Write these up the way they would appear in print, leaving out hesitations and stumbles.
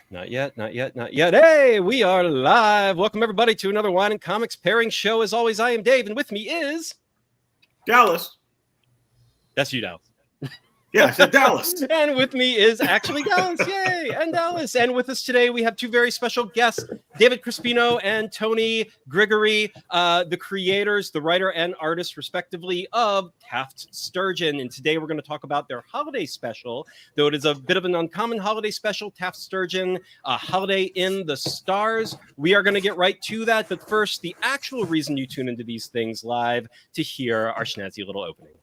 Not yet, not yet, not yet. Hey, we are live. Welcome, everybody, to another Wine and Comics pairing show. As always, I am Dave, and with me is... Dallas. That's you, Dallas. Yeah, I said Dallas. And with me is actually Dallas. Yay! And Dallas. And with us today, we have two very special guests, David Crispino and Tony Grigori, the creators, the writer and artist, respectively, of Taft Sturgeon. And today we're going to talk about their holiday special, though it is a bit of an uncommon holiday special, Taft Sturgeon, Holiday in the Stars. We are going to get right to that. But first, the actual reason you tune into these things live to hear our snazzy little opening.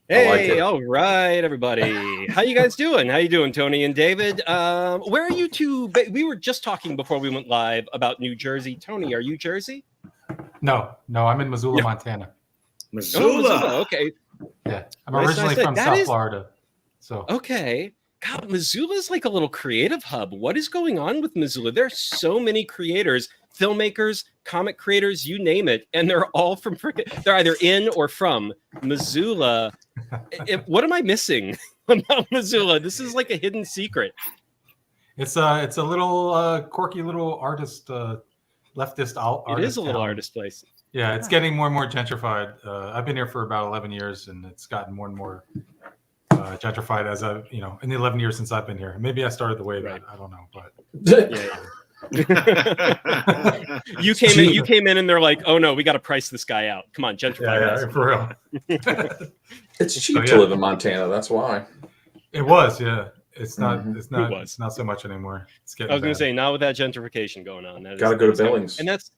Hey, all right, everybody. How you guys doing? How you doing, Tony and David? Where are you two? We were just talking before we went live about New Jersey. Tony, are you Jersey? No, I'm in Missoula, Montana. Missoula. Oh, Missoula. Okay. Yeah, I'm originally from South Florida. So okay. God, Missoula's like a little creative hub. What is going on with Missoula? There are so many creators, filmmakers, comic creators, you name it, and they're all from they're either in or from Missoula. What am I missing about Missoula? This is like a hidden secret. it's a little quirky little artist, leftist artist. It is a little artist place. Yeah, it's getting more and more gentrified. I've been here for about 11 years, and it's gotten more and more gentrified as in the 11 years since I've been here. Maybe I started the wave. Right. I don't know, but you came in and they're like, oh no, we got to price this guy out. Come on, gentrify. Yeah, for real. It's cheap to live in Montana. That's why. It was, yeah. It's not. It's not. It's not so much anymore. It's getting. I was going to say, not with that gentrification going on. Got to go to Billings, and that's.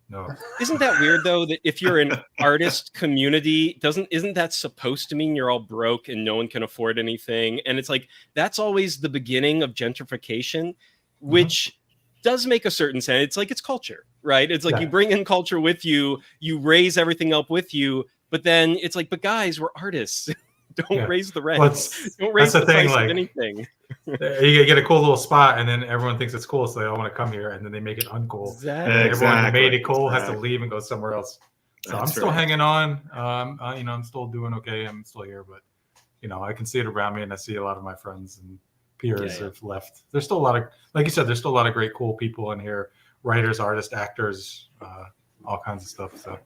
No. Isn't that weird though that if you're an artist community, isn't that supposed to mean you're all broke and no one can afford anything? And it's like that's always the beginning of gentrification, which does make a certain sense. It's like it's culture, right? It's like you bring in culture with you, you raise everything up with you, but then it's like, but guys, we're artists. Don't raise the rent. Don't raise the price of anything. You get a cool little spot, and then everyone thinks it's cool, so they all want to come here, and then they make it uncool. Exactly. Everyone who made it cool has to leave and go somewhere else. So I'm still hanging on. I'm still doing okay. I'm still here, but I can see it around me, and I see a lot of my friends and peers have left. There's still a lot of, like you said, there's still a lot of great, cool people in here: writers, artists, actors, all kinds of stuff. So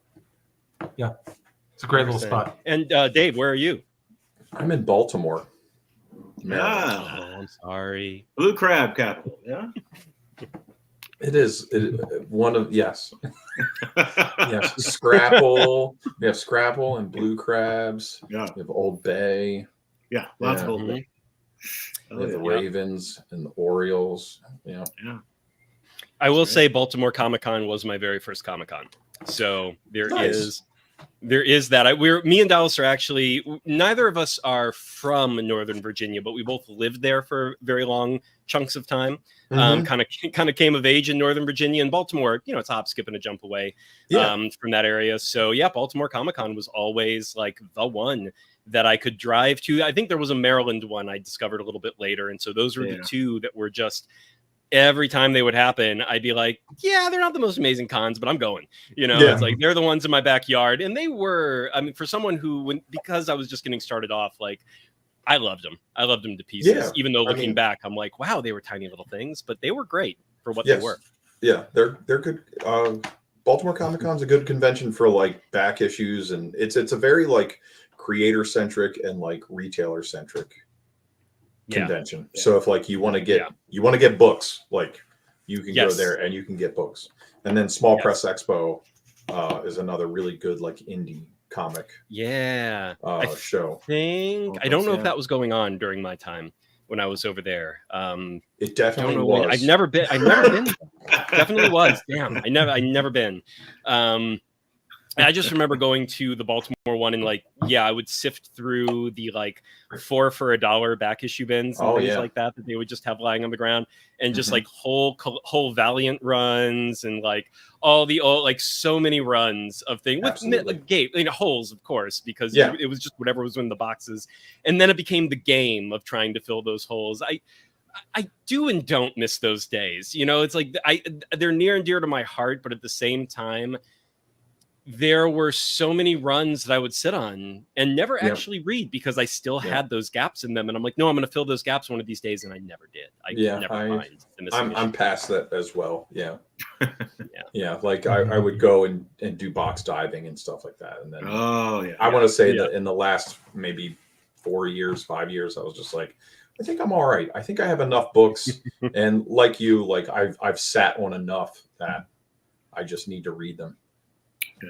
yeah, it's a great little spot. And Dave, where are you? I'm in Baltimore. Oh, I'm sorry. Blue crab capital. Yeah. It is one of yes. Yes, Scrapple. We have Scrapple and blue crabs. Yeah. We have Old Bay. Yeah, lots of Old Bay. We have the Ravens and the Orioles. Yeah. Yeah. I will say Baltimore Comic-Con was my very first Comic-Con. So there is that. Me and Dallas are actually, neither of us are from Northern Virginia, but we both lived there for very long chunks of time. Kind of came of age in Northern Virginia, and Baltimore, it's a hop, skip, and a jump away from that area. So yeah, Baltimore Comic-Con was always like the one that I could drive to. I think there was a Maryland one I discovered a little bit later, and so those were the two that were just. Every time they would happen, I'd be like, yeah, they're not the most amazing cons, but I'm going, It's like, they're the ones in my backyard. And they were, for someone who, because I was just getting started off, like, I loved them. I loved them to pieces, even though looking back, I'm like, wow, they were tiny little things, but they were great for what they were. Yeah, they're good. Baltimore Comic-Con's a good convention for like back issues. And it's a very like creator centric and like retailer centric convention. So if like you want to get books, like you can go there and you can get books. And then Small Press Expo is another really good like indie comic show. I don't know if that was going on during my time when I was over there. It definitely was. I've never been. Definitely was. Damn, I never been. And I just remember going to the Baltimore one and like, I would sift through the like 4 for $1 back issue bins and things like that they would just have lying on the ground, and just like whole Valiant runs and like all like so many runs of things with like holes, of course, because it was just whatever was in the boxes. And then it became the game of trying to fill those holes. I do and don't miss those days. You know, it's like they're near and dear to my heart, but at the same time, there were so many runs that I would sit on and never actually read because I still had those gaps in them. And I'm like, no, I'm going to fill those gaps one of these days. And I never did. I never find the missing I'm past that as well. Yeah. Yeah. Like I would go and do box diving and stuff like that. And then I want to say that in the last maybe 5 years, I was just like, I think I'm all right. I think I have enough books. And like you, like I've sat on enough that I just need to read them.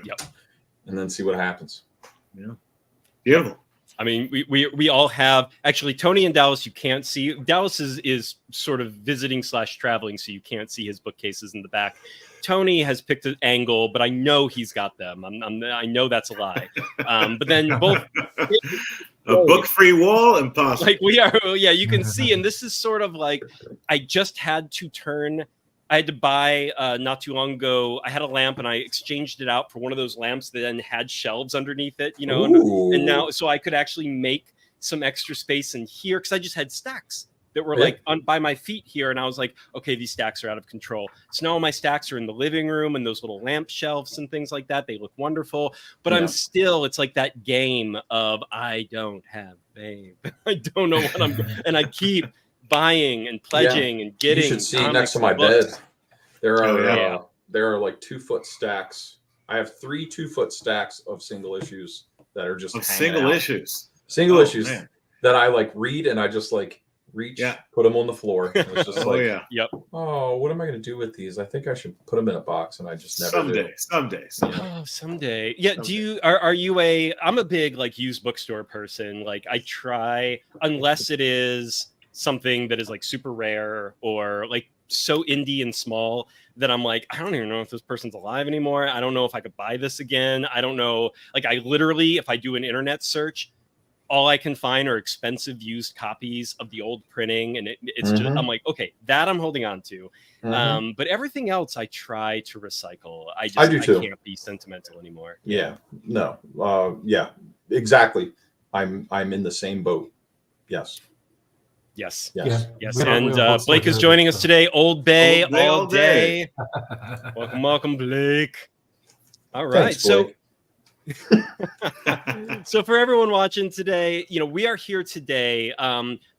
Yep. And then see what happens. Yeah. Beautiful. I mean, we all have, actually, Tony in Dallas, you can't see. Dallas is sort of visiting / traveling, so you can't see his bookcases in the back. Tony has picked an angle, but I know he's got them. I know that's a lie. But then both a book-free wall, impossible. Like we are, you can see, and this is sort of like I just had to turn. I had to buy not too long ago. I had a lamp and I exchanged it out for one of those lamps that then had shelves underneath it, you know, and now so I could actually make some extra space in here because I just had stacks that were like by my feet here, and I was like, okay, these stacks are out of control. So now all my stacks are in the living room and those little lamp shelves and things like that. They look wonderful, but I'm still, it's like that game of I don't have babe. I don't know what I'm, and I keep buying and pledging and getting. You should see next to my bed. There are like 2-foot stacks. I have 3 2-foot stacks of single issues that are just single issues that I like read and I just like reach, put them on the floor. And it's just oh, what am I going to do with these? I think I should put them in a box, and I just never do. Someday. Oh, someday. Yeah. Do you are you I'm a big like used bookstore person. Like I try, unless it is something that is like super rare or like so indie and small that I'm like, I don't even know if this person's alive anymore. I don't know if I could buy this again. I don't know. Like I literally, if I do an internet search, all I can find are expensive used copies of the old printing. And it's just, I'm like, okay, that I'm holding on to. But everything else I try to recycle. I can't be sentimental anymore. Yeah, no. Yeah, exactly. I'm in the same boat. Yes. And Blake is joining us today. Old Bay all day. Welcome, Blake. All right. Thanks, Blake. So for everyone watching today, you know, we are here today.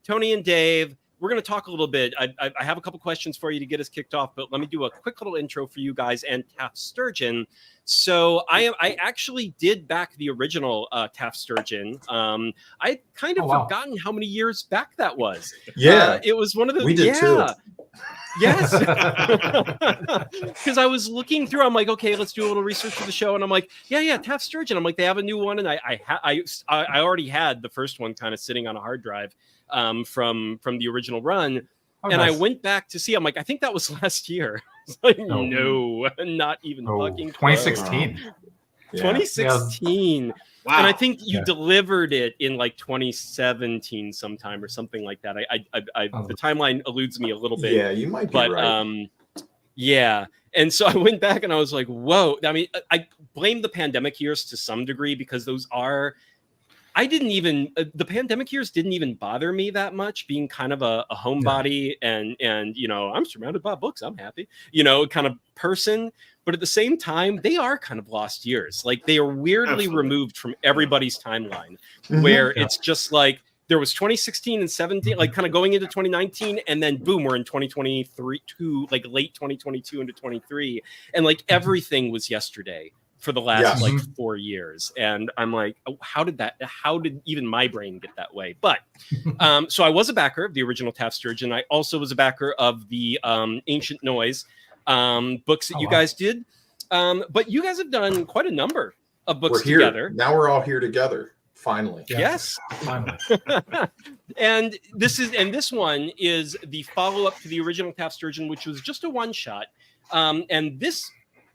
Tony and Dave, we're going to talk a little bit. I have a couple questions for you to get us kicked off, but let me do a quick little intro for you guys and Taft Sturgeon. So I actually did back the original Taft Sturgeon. I kind of forgotten how many years back that was. Yeah, it was one of the. We did too. Yes, because I was looking through. I'm like, okay, let's do a little research for the show, and I'm like, yeah, Taft Sturgeon. I'm like, they have a new one, and I already had the first one kind of sitting on a hard drive from the original run. And nice. I went back to see. I'm like, I think that was last year. Like, no, not even fucking 2016. 2016. Wow. And I think you delivered it in like 2017 sometime or something like that. The timeline eludes me a little bit. Yeah, you might be right. Yeah. And so I went back and I was like, whoa. I mean, I blame the pandemic years to some degree because those are. The pandemic years didn't even bother me that much, being kind of a homebody and, you know, I'm surrounded by books. I'm happy, you know, kind of person. But at the same time, they are kind of lost years. Like they are weirdly removed from everybody's timeline where it's just like there was 2016 and 17, like kind of going into 2019. And then boom, we're in 2023 to like late 2022 into 23. And like everything was yesterday for the last like 4 years. And I'm like, how did even my brain get that way? But so I was a backer of the original Taft Sturgeon. I also was a backer of the Ancient Noise books that you guys did. But you guys have done quite a number of books together. Now we're all here together. Finally. Yes. Finally. And this one is the follow-up to the original Taft Sturgeon, which was just a one-shot. And this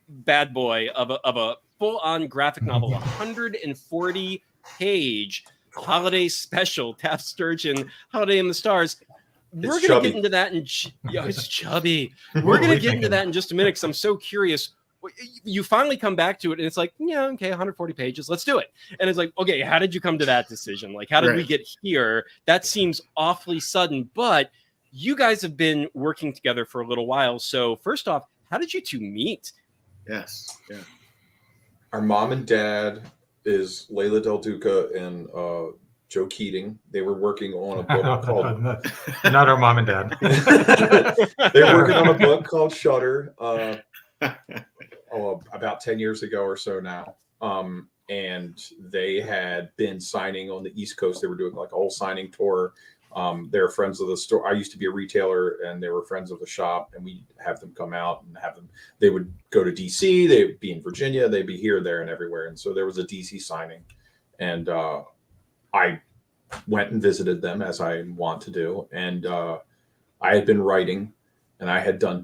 bad boy of a full-on graphic novel, 140-page holiday special, Taft Sturgeon, Holiday in the Stars. We're going to get into that, it's chubby. We're going to get into that in just a minute because I'm so curious. You finally come back to it, and it's like, yeah, okay, 140 pages, let's do it. And it's like, okay, how did you come to that decision? Like, how did we get here? That seems awfully sudden, but you guys have been working together for a little while. So first off, how did you two meet? Yes. Yeah. Our mom and dad is Layla Del Duca and Joe Keating. They were working on a book called not our mom and dad. They were working on a book called Shutter about 10 years ago or so now. And they had been signing on the East Coast. They were doing like a whole signing tour. They're friends of the store. I used to be a retailer, and they were friends of the shop, and we have them come out and have them. They would go to DC. They'd be in Virginia. They'd be here, there, and everywhere. And so there was a DC signing, and I went and visited them as I want to do. And I had been writing, and I had done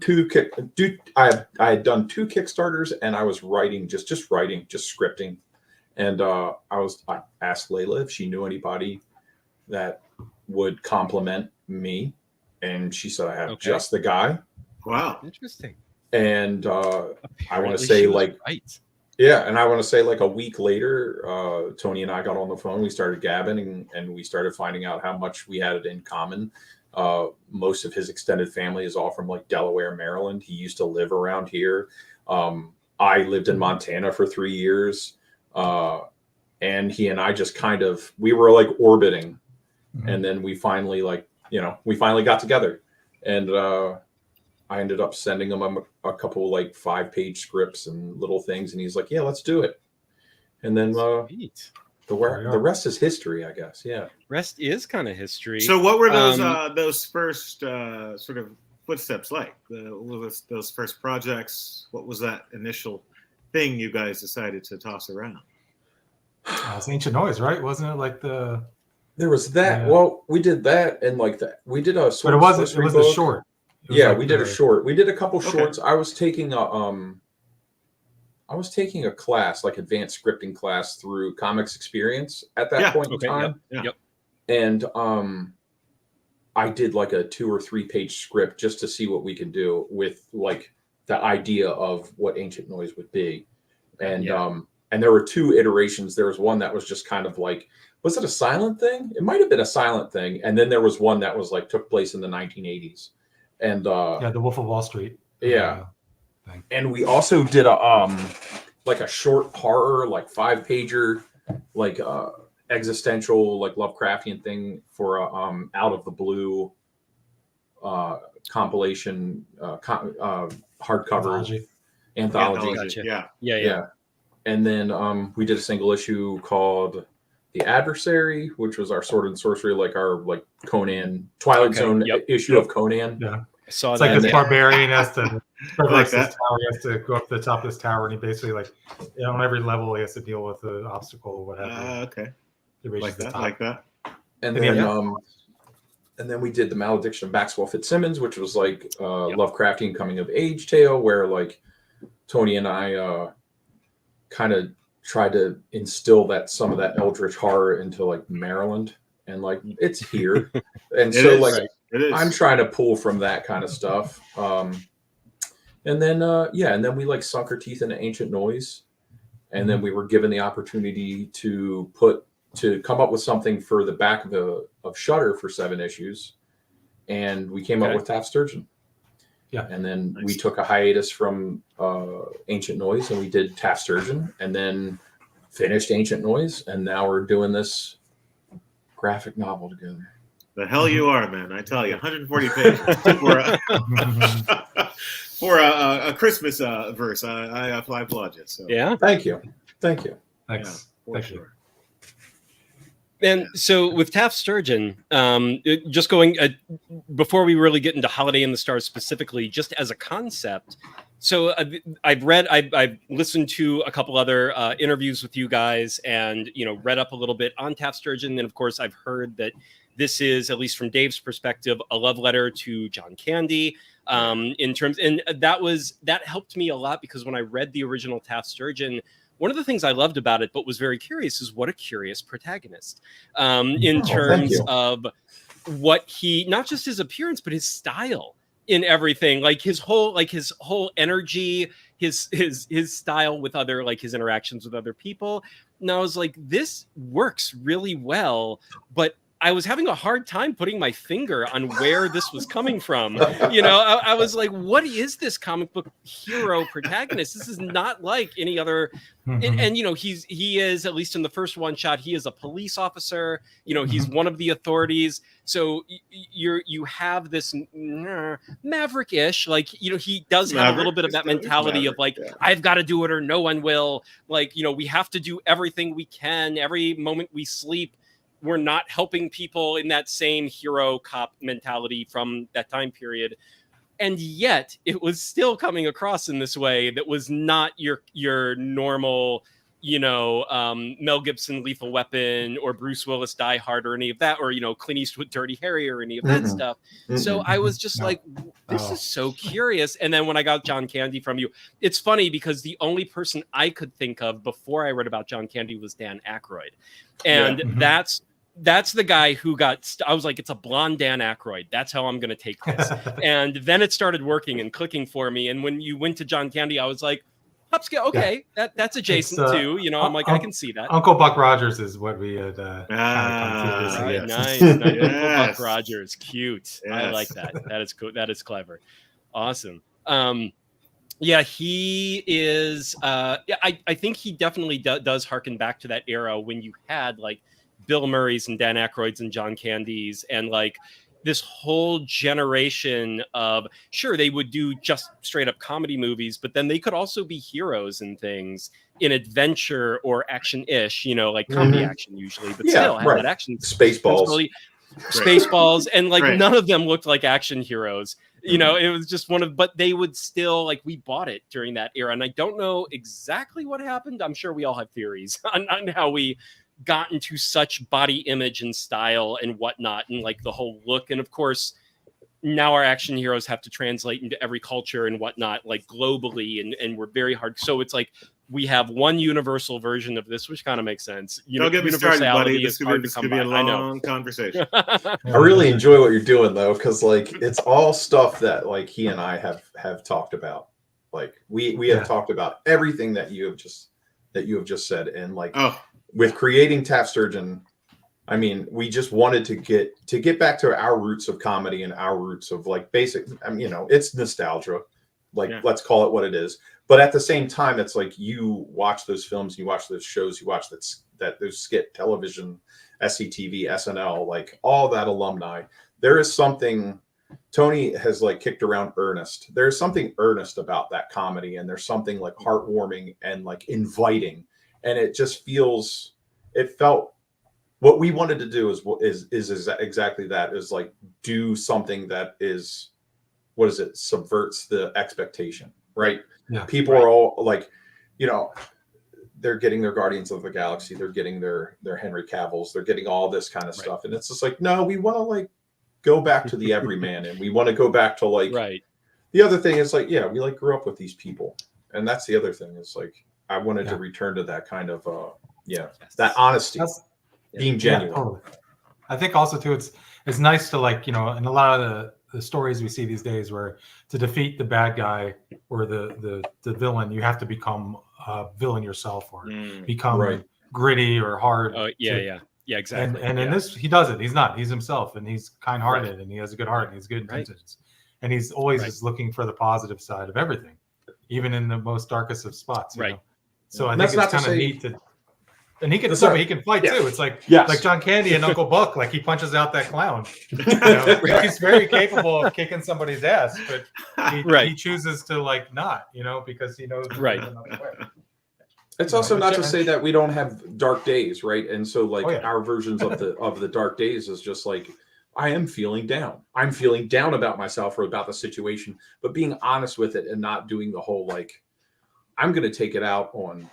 I had done 2 Kickstarters, and I was writing, just scripting. And I asked Layla if she knew anybody that would compliment me, and she said I have just the guy. Wow, interesting. And I want to say like and I want to say like a week later, Tony and I got on the phone. We started gabbing, and we started finding out how much we had in common. Most of his extended family is all from like Delaware, Maryland. He used to live around here. I lived in Montana for 3 years. And he and I just we were like orbiting. Mm-hmm. And then we finally got together, and I ended up sending him a couple like 5-page scripts and little things. And he's like, yeah, let's do it. And then the rest is history, I guess. Yeah. Rest is kind of history. So what were those first sort of footsteps like? Those first projects? What was that initial thing you guys decided to toss around? It's Ancient Noise, right? Wasn't it like there was that? Yeah. Well, we did that, and like that we did a but it was a short. We did a short. We did a couple shorts. I was taking a class, like advanced scripting class, through Comics Experience at that point in time. Yep. And I did like a 2 or 3 page script just to see what we could do with like the idea of what Ancient Noise would be. And and there were 2 iterations. There was one that was just kind of like, was it a silent thing? It might have been a silent thing. And then there was one that was like took place in the 1980s. And The Wolf of Wall Street. Yeah. And we also did like a short horror, like 5-pager, like existential, like Lovecraftian thing for Out of the Blue compilation hardcover anthology. Gotcha. Yeah. And then we did a single issue called The Adversary, which was our sword and sorcery, like our like Conan Twilight Zone issue of Conan. Yeah. Saw it's that. like this barbarian has to like this tower. He has to go up to the top of this tower, and he basically on every level he has to deal with an obstacle or whatever. Okay. He reaches the top. Like that. And then we did The Malediction of Maxwell Fitzsimmons, which was like Lovecraftian coming of age tale, where like Tony and I kind of tried to instill some of that eldritch horror into like Maryland, and like it's here. And so like I'm trying to pull from that kind of stuff. And then we like sunk our teeth into Ancient Noise, and then we were given the opportunity to come up with something for the back of Shutter for 7 issues, and we came up with Taft Sturgeon. Yeah. And then we took a hiatus from Ancient Noise, and we did Taft Sturgeon, and then finished Ancient Noise, and now we're doing this graphic novel together. The hell you are, man! I tell you, 140 pages for a Christmas verse. I applaud you. So thank you. Thanks. Yeah, Thank you. And so with Taft Sturgeon, just going before we really get into Holiday in the Stars specifically, just as a concept. So I've listened to a couple other interviews with you guys, and read up a little bit on Taft Sturgeon. And of course, I've heard that this is, at least from Dave's perspective, a love letter to John Candy. In terms, and that helped me a lot, because when I read the original Taft Sturgeon, one of the things I loved about it, but was very curious, is what a curious protagonist in terms of what he, not just his appearance, but his style in everything, like his whole energy, his style with other, like his interactions with other people. And I was like, this works really well, but I was having a hard time putting my finger on where this was coming from. I was like, what is this comic book hero protagonist? This is not like any other. And he is, at least in the first one shot, he is a police officer. He's one of the authorities. So you have this maverick-ish, like, he does have a little bit of that mentality of like, I've got to do it or no one will. Like, we have to do everything we can. Every moment we sleep, we're not helping people, in that same hero cop mentality from that time period. And yet it was still coming across in this way that was not your normal, Mel Gibson Lethal Weapon or Bruce Willis Die Hard or any of that, or, Clint Eastwood Dirty Harry or any of that stuff. So I was just like, this is so curious. And then when I got John Candy from you, it's funny because the only person I could think of before I read about John Candy was Dan Ackroyd. And that's the guy who I was like, it's a blonde Dan Ackroyd. That's how I'm going to take this. And then it started working and clicking for me. And when you went to John Candy, I was like, upscale. Okay. That's adjacent too. I'm like, I can see that. Uncle Buck Rogers is what we had. Right, nice. Uncle Buck Rogers. Cute. Yes. I like that. That is cool. That is clever. Awesome. He is, I think he definitely does harken back to that era when you had like Bill Murray's and Dan Aykroyd's and John Candy's and like this whole generation of, sure, they would do just straight up comedy movies, but then they could also be heroes and things in adventure or action-ish, like comedy action usually, but still have that action. Spaceballs. Spaceballs. And like none of them looked like action heroes. It was just but they would still, like, we bought it during that era. And I don't know exactly what happened. I'm sure we all have theories on how we got into such body image and style and whatnot, and like the whole look. And of course, now our action heroes have to translate into every culture and whatnot, like globally, and we're very hard. So it's like we have one universal version of this, which kind of makes sense. Don't get me started, buddy. This could be a long conversation. I really enjoy what you're doing though, because like it's all stuff that like he and I have talked about. Like we have talked about everything that you have just said, and like with creating Taft Sturgeon, I mean, we just wanted to get back to our roots of comedy and our roots of like basic. I mean, it's nostalgia. Like, let's call it what it is. But at the same time, it's like you watch those films, you watch those shows, you watch those skit television, SCTV, SNL, like all that alumni. There is something. Tony has like kicked around earnest. There's something earnest about that comedy, and there's something like heartwarming and like inviting. And it just felt what we wanted to do is exactly that, is like do something that is, subverts the expectation, right? Yeah. People are all like, they're getting their Guardians of the Galaxy, they're getting their Henry Cavills, they're getting all this kind of stuff. And it's just like, no, we want to like go back to the everyman, and we want to go back to like, the other thing is like, we like grew up with these people. And that's the other thing is like, I wanted to return to that kind of, that honesty, being genuine. Yeah, totally. I think also too, it's nice to like, in a lot of the stories we see these days, where to defeat the bad guy or the villain, you have to become a villain yourself, or become gritty or hard. Oh yeah, exactly. And in this, he doesn't. He's himself, and he's kind-hearted, and he has a good heart, and he's good intentions, and he's always just looking for the positive side of everything, even in the most darkest of spots. You know? So I think it's kind of neat to, and he can fight too. It's like like John Candy and Uncle Buck, like he punches out that clown. He's very capable of kicking somebody's ass, but he chooses to like not, because he knows It's also not to say that we don't have dark days, right? And so like our versions of the dark days is just like, I am feeling down. I'm feeling down about myself or about the situation, but being honest with it and not doing the whole like, I'm going to take it out on,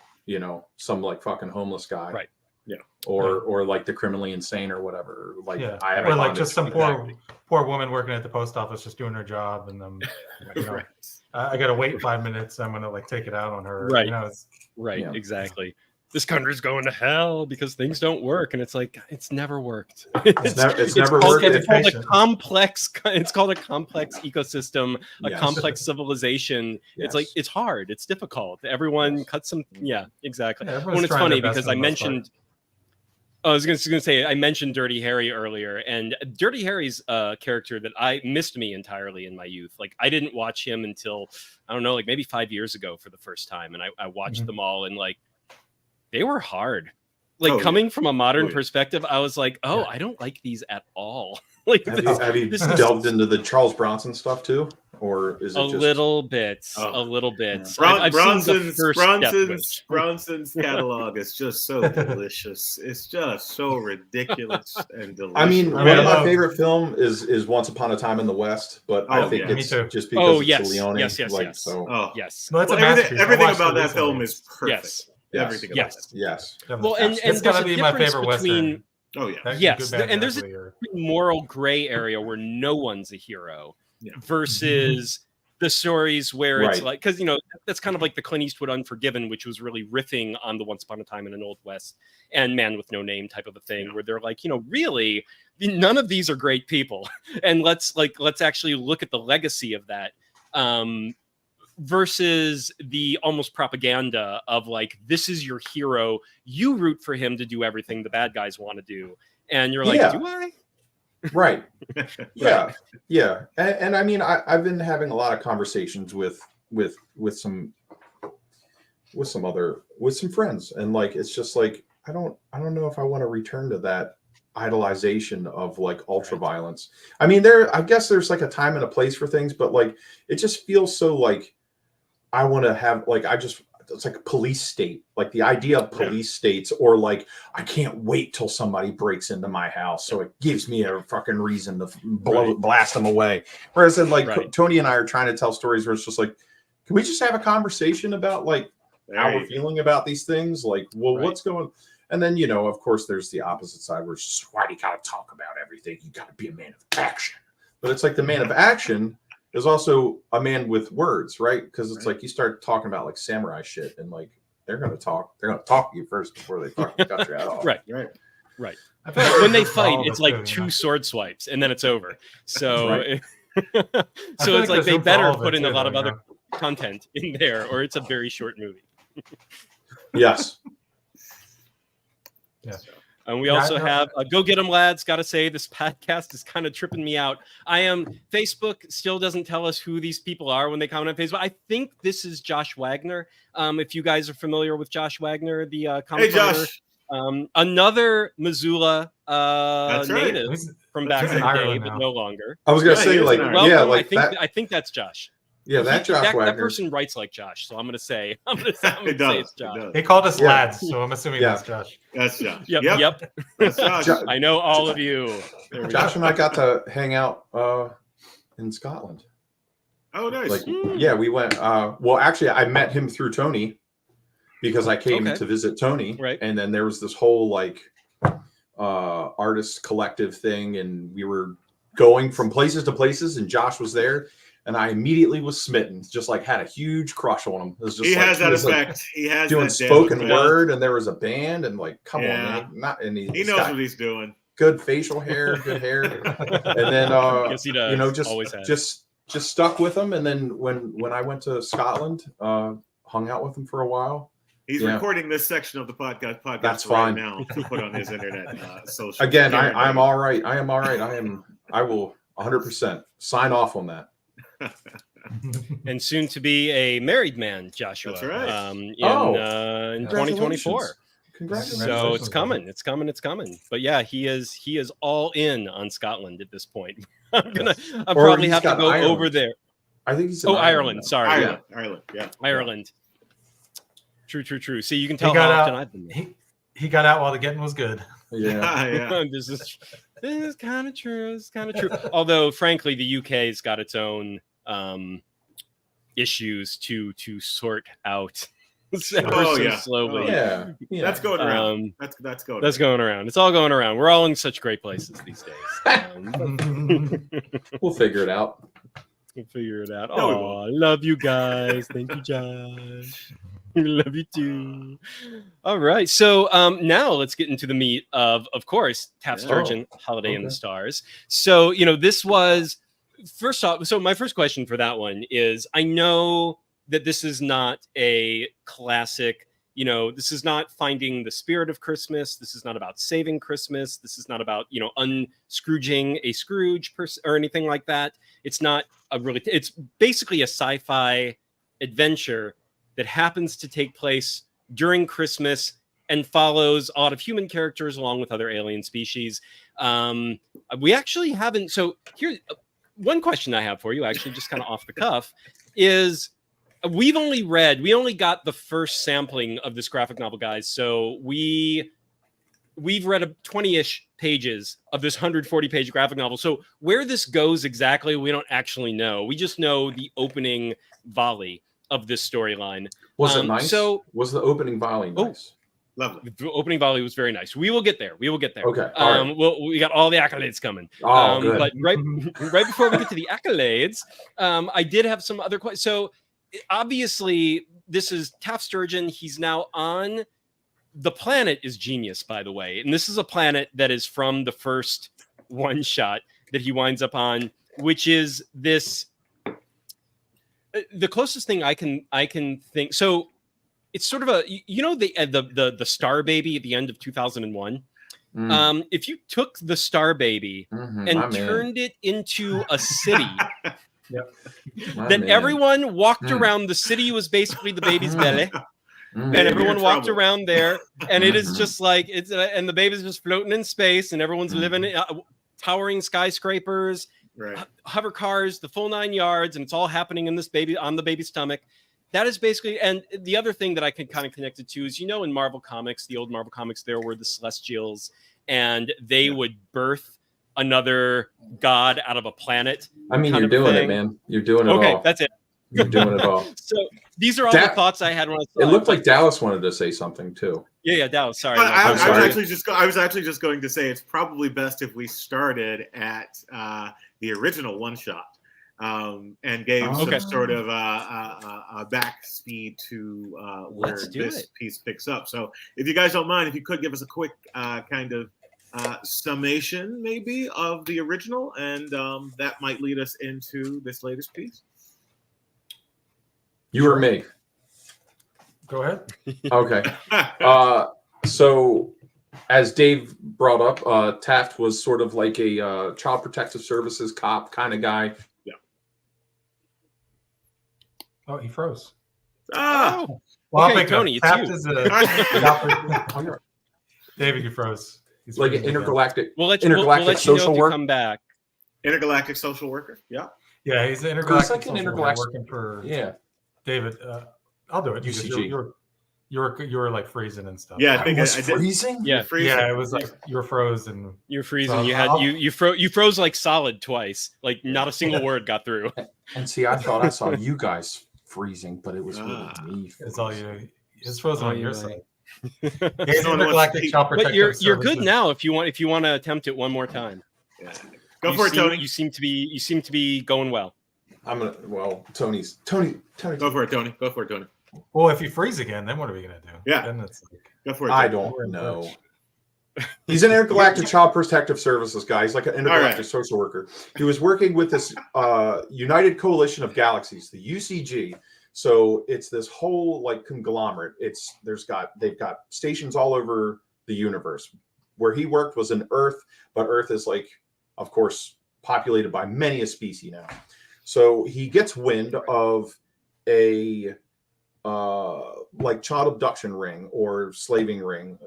some like fucking homeless guy. Right. Yeah. Or like the criminally insane or whatever. Like I have, or like just some poor woman working at the post office, just doing her job. And I got to wait 5 minutes. I'm going to like take it out on her. Right. Exactly. This country's going to hell because things don't work, and it's like it's never worked. It's never worked. It's called a complex. It's called a complex ecosystem, a complex civilization. Yeah. It's like it's hard. It's difficult. Everyone cuts some. Yeah, exactly. When it's funny because I mentioned. I was going to say, I mentioned Dirty Harry earlier, and Dirty Harry's a character that I missed me entirely in my youth. Like, I didn't watch him until, I don't know, like maybe 5 years ago for the first time. And I watched them all, and like, they were hard. Like, coming from a modern perspective, I was like, I don't like these at all. Like, have you delved into the Charles Bronson stuff too? Or is it a little bit? Yeah. I've seen the first Bronson's catalog is just so delicious. It's just so ridiculous and delicious. I mean, one of my favorite film is Once Upon a Time in the West, but I think it's just because it's Leone. Yes. So. Yes. No, everything about that film is perfect. Yes. Everything. Yes. Well, and it's gotta be my favorite Western. Yes, and there's a moral gray area where no one's a hero versus the stories where it's like, because that's kind of like the Clint Eastwood Unforgiven, which was really riffing on the Once Upon a Time in an Old West and Man with No Name type of a thing, where they're like, really, none of these are great people, and let's actually look at the legacy of that. Versus the almost propaganda of like, this is your hero, you root for him to do everything the bad guys want to do, and you're like, do I? Right. Yeah. And I mean, I've been having a lot of conversations with some friends, and like, it's just like, I don't know if I want to return to that idolization of like ultra violence. I mean, I guess there's like a time and a place for things, but like, it just feels so like, I want to have like, it's like a police state, like the idea of police states, or like, I can't wait till somebody breaks into my house, so it gives me a fucking reason to blast them away. Whereas then like Tony and I are trying to tell stories where it's just like, can we just have a conversation about like how we're feeling about these things? Like, well, what's going? And then, of course, there's the opposite side where it's just, why do you got to talk about everything? You got to be a man of action. But it's like the man of action is also a man with words, right? Because it's like you start talking about like samurai shit, and like they're gonna talk to you first before they fucking cut your head off. Right. When they fight, it's like two sword swipes, and then it's over. So, so it's like they better put in a lot of other content in there, or it's a very short movie. Yes. Yeah. And we also have Go Get 'em Lads. Got to say, this podcast is kind of tripping me out. Facebook still doesn't tell us who these people are when they comment on Facebook. I think this is Josh Wagner. If you guys are familiar with Josh Wagner, the comic writer, another Missoula native from back in the day, but no longer. I was gonna say I think that's Josh. Yeah, that person writes like Josh, so I'm gonna say it's Josh. He called us lads, so I'm assuming that's Josh. That's Josh. Yep. That's Josh. I know all of you. Josh and I got to hang out in Scotland. Oh, nice. We went. Well, actually, I met him through Tony because I came to visit Tony, and then there was this whole like artist collective thing, and we were going from places to places, and Josh was there. And I immediately was smitten, just like had a huge crush on him. It was just he has that effect. He has doing spoken word, and there was a band, and like, come on, man. He knows what he's doing. Good facial hair, good hair, and then yes, he does. just stuck with him. And then when I went to Scotland, hung out with him for a while. He's recording this section of the podcast. That's fine now to put on his internet social. Again, I'm all right. I am all right. I will 100% sign off on that. And soon to be a married man, Joshua. That's right. In 2024. Congratulations. So it's coming. But yeah, he is all in on Scotland at this point. I'll probably have to go over there. I think he's Ireland. Sorry. Ireland. Yeah. Ireland. True. See, you can tell how often I've been there. He got out while the getting was good. Yeah. This is kind of true. Although, frankly, the UK's got its own issues to sort out. Slowly. Yeah. That's going around. That's going around. It's all going around. We're all in such great places these days. We'll figure it out. Oh, I love you guys. Thank you, Josh. I love you too. All right. So now let's get into the meat of course, Taft Sturgeon, Holiday in the Stars. So, this was first off. So my first question for that one is, I know that this is not a classic, this is not finding the spirit of Christmas. This is not about saving Christmas. This is not about, unscrooging a Scrooge person or anything like that. It's not it's basically a sci-fi adventure that happens to take place during Christmas and follows a lot of human characters along with other alien species. We actually haven't. So here, one question I have for you, actually, just kind of off the cuff, is we only got the first sampling of this graphic novel, guys. So we've read 20-ish pages of this 140-page graphic novel. So where this goes exactly, we don't actually know. We just know the opening volley of this storyline. Was it nice? So was the opening volley nice? Lovely. The opening volley was very nice. We will get there. Okay. All right. We got all the accolades coming. Good. But right before we get to the accolades, I did have some other questions. So obviously, this is Taft Sturgeon. He's now on the planet is Genius, by the way. And this is a planet that is from the first one shot that he winds up on, which is this. The closest thing I can think. So it's sort of the Star Baby at the end of 2001. If you took the Star Baby and turned it into a city, then everyone walked around. The city was basically the baby's belly, and everyone walked around there, and it is just like and the baby's just floating in space, and everyone's living in towering skyscrapers. Right. Hover cars, the full 9 yards, and it's all happening in this baby on the baby's stomach. That is basically, and the other thing that I can kind of connect it to is, in Marvel Comics, the old Marvel Comics, there were the Celestials, and they would birth another god out of a planet. I mean, you're doing it, man. You're doing it all. Okay, that's it. You're doing it all. So these are all the thoughts I had when I saw it. Looked like Dallas wanted to say something too. Yeah, Dallas. Sorry. I was actually just going to say it's probably best if we started at the original one shot and gave some sort of a back speed to where this piece picks up. So if you guys don't mind, if you could give us a quick kind of summation maybe of the original, and that might lead us into this latest piece. You or me? Go ahead. Okay. So as Dave brought up, Taft was sort of like a child protective services cop kind of guy. Yeah. Oh, he froze. Oh. Well, okay, Tony, Taft it's you. Is a David, you froze. He's like an intergalactic. We'll let you social worker. Come back. Intergalactic social worker. Yeah. Yeah, he's an intergalactic like social worker working for. Yeah. David, I'll do it. UCG. You were like freezing and stuff. Yeah, I think I was freezing. Yeah, yeah, it was like you were frozen. You're freezing. So you froze like solid twice. Like not a single word got through. And see, I thought I saw you guys freezing, but it was really me. It's all you. It's frozen on your side. He's intergalactic child protective. But you're good now. If you want to attempt it one more time. Yeah. Go for it, Tony. You seem to be going well. Tony. Go for it, Tony. Go for it, Tony. Well, if you freeze again, then what are we gonna do? Yeah, then it's like, go for it. I don't know. He's an intergalactic child protective services guy. He's like an intergalactic social worker. He was working with this United Coalition of Galaxies, the UCG. So it's this whole like conglomerate. They've got stations all over the universe. Where he worked was in Earth, but Earth is like, of course, populated by many a species now. So he gets wind of a like child abduction ring or slaving ring,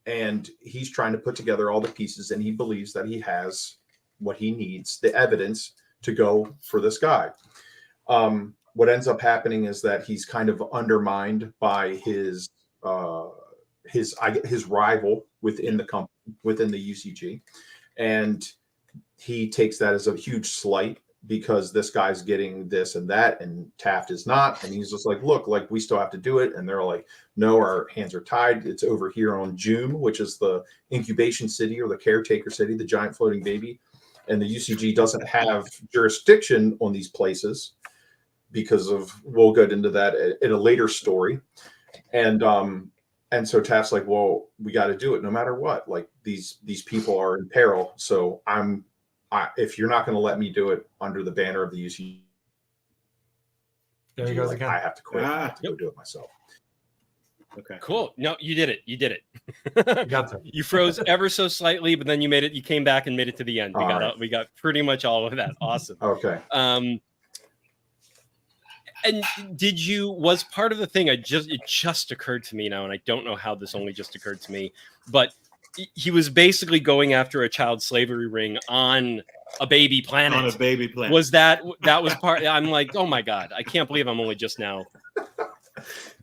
and he's trying to put together all the pieces, and he believes that he has what he needs, the evidence to go for this guy. What ends up happening is that he's kind of undermined by his rival within the company, within the UCG, and he takes that as a huge slight because this guy's getting this and that, and Taft is not. And he's just like, look, like we still have to do it. And they're like, no, our hands are tied. It's over here on June, which is the incubation city or the caretaker city, the giant floating baby. And the UCG doesn't have jurisdiction on these places because of, we'll get into that in a later story. And so Taft's like, well, we got to do it no matter what. Like these people are in peril. So if you're not going to let me do it under the banner of the UCG, there he goes again. I have to quit. I have to go do it myself. Okay. Cool. No, you did it. You did it. You got there. You froze ever so slightly, but then you made it. You came back and made it to the end. We got pretty much all of that. Awesome. Okay. And was part of the thing? It just occurred to me now, and I don't know how this only just occurred to me, but he was basically going after a child slavery ring on a baby planet. On a baby planet. Was that was part? I'm like, oh my god, I can't believe I'm only just now.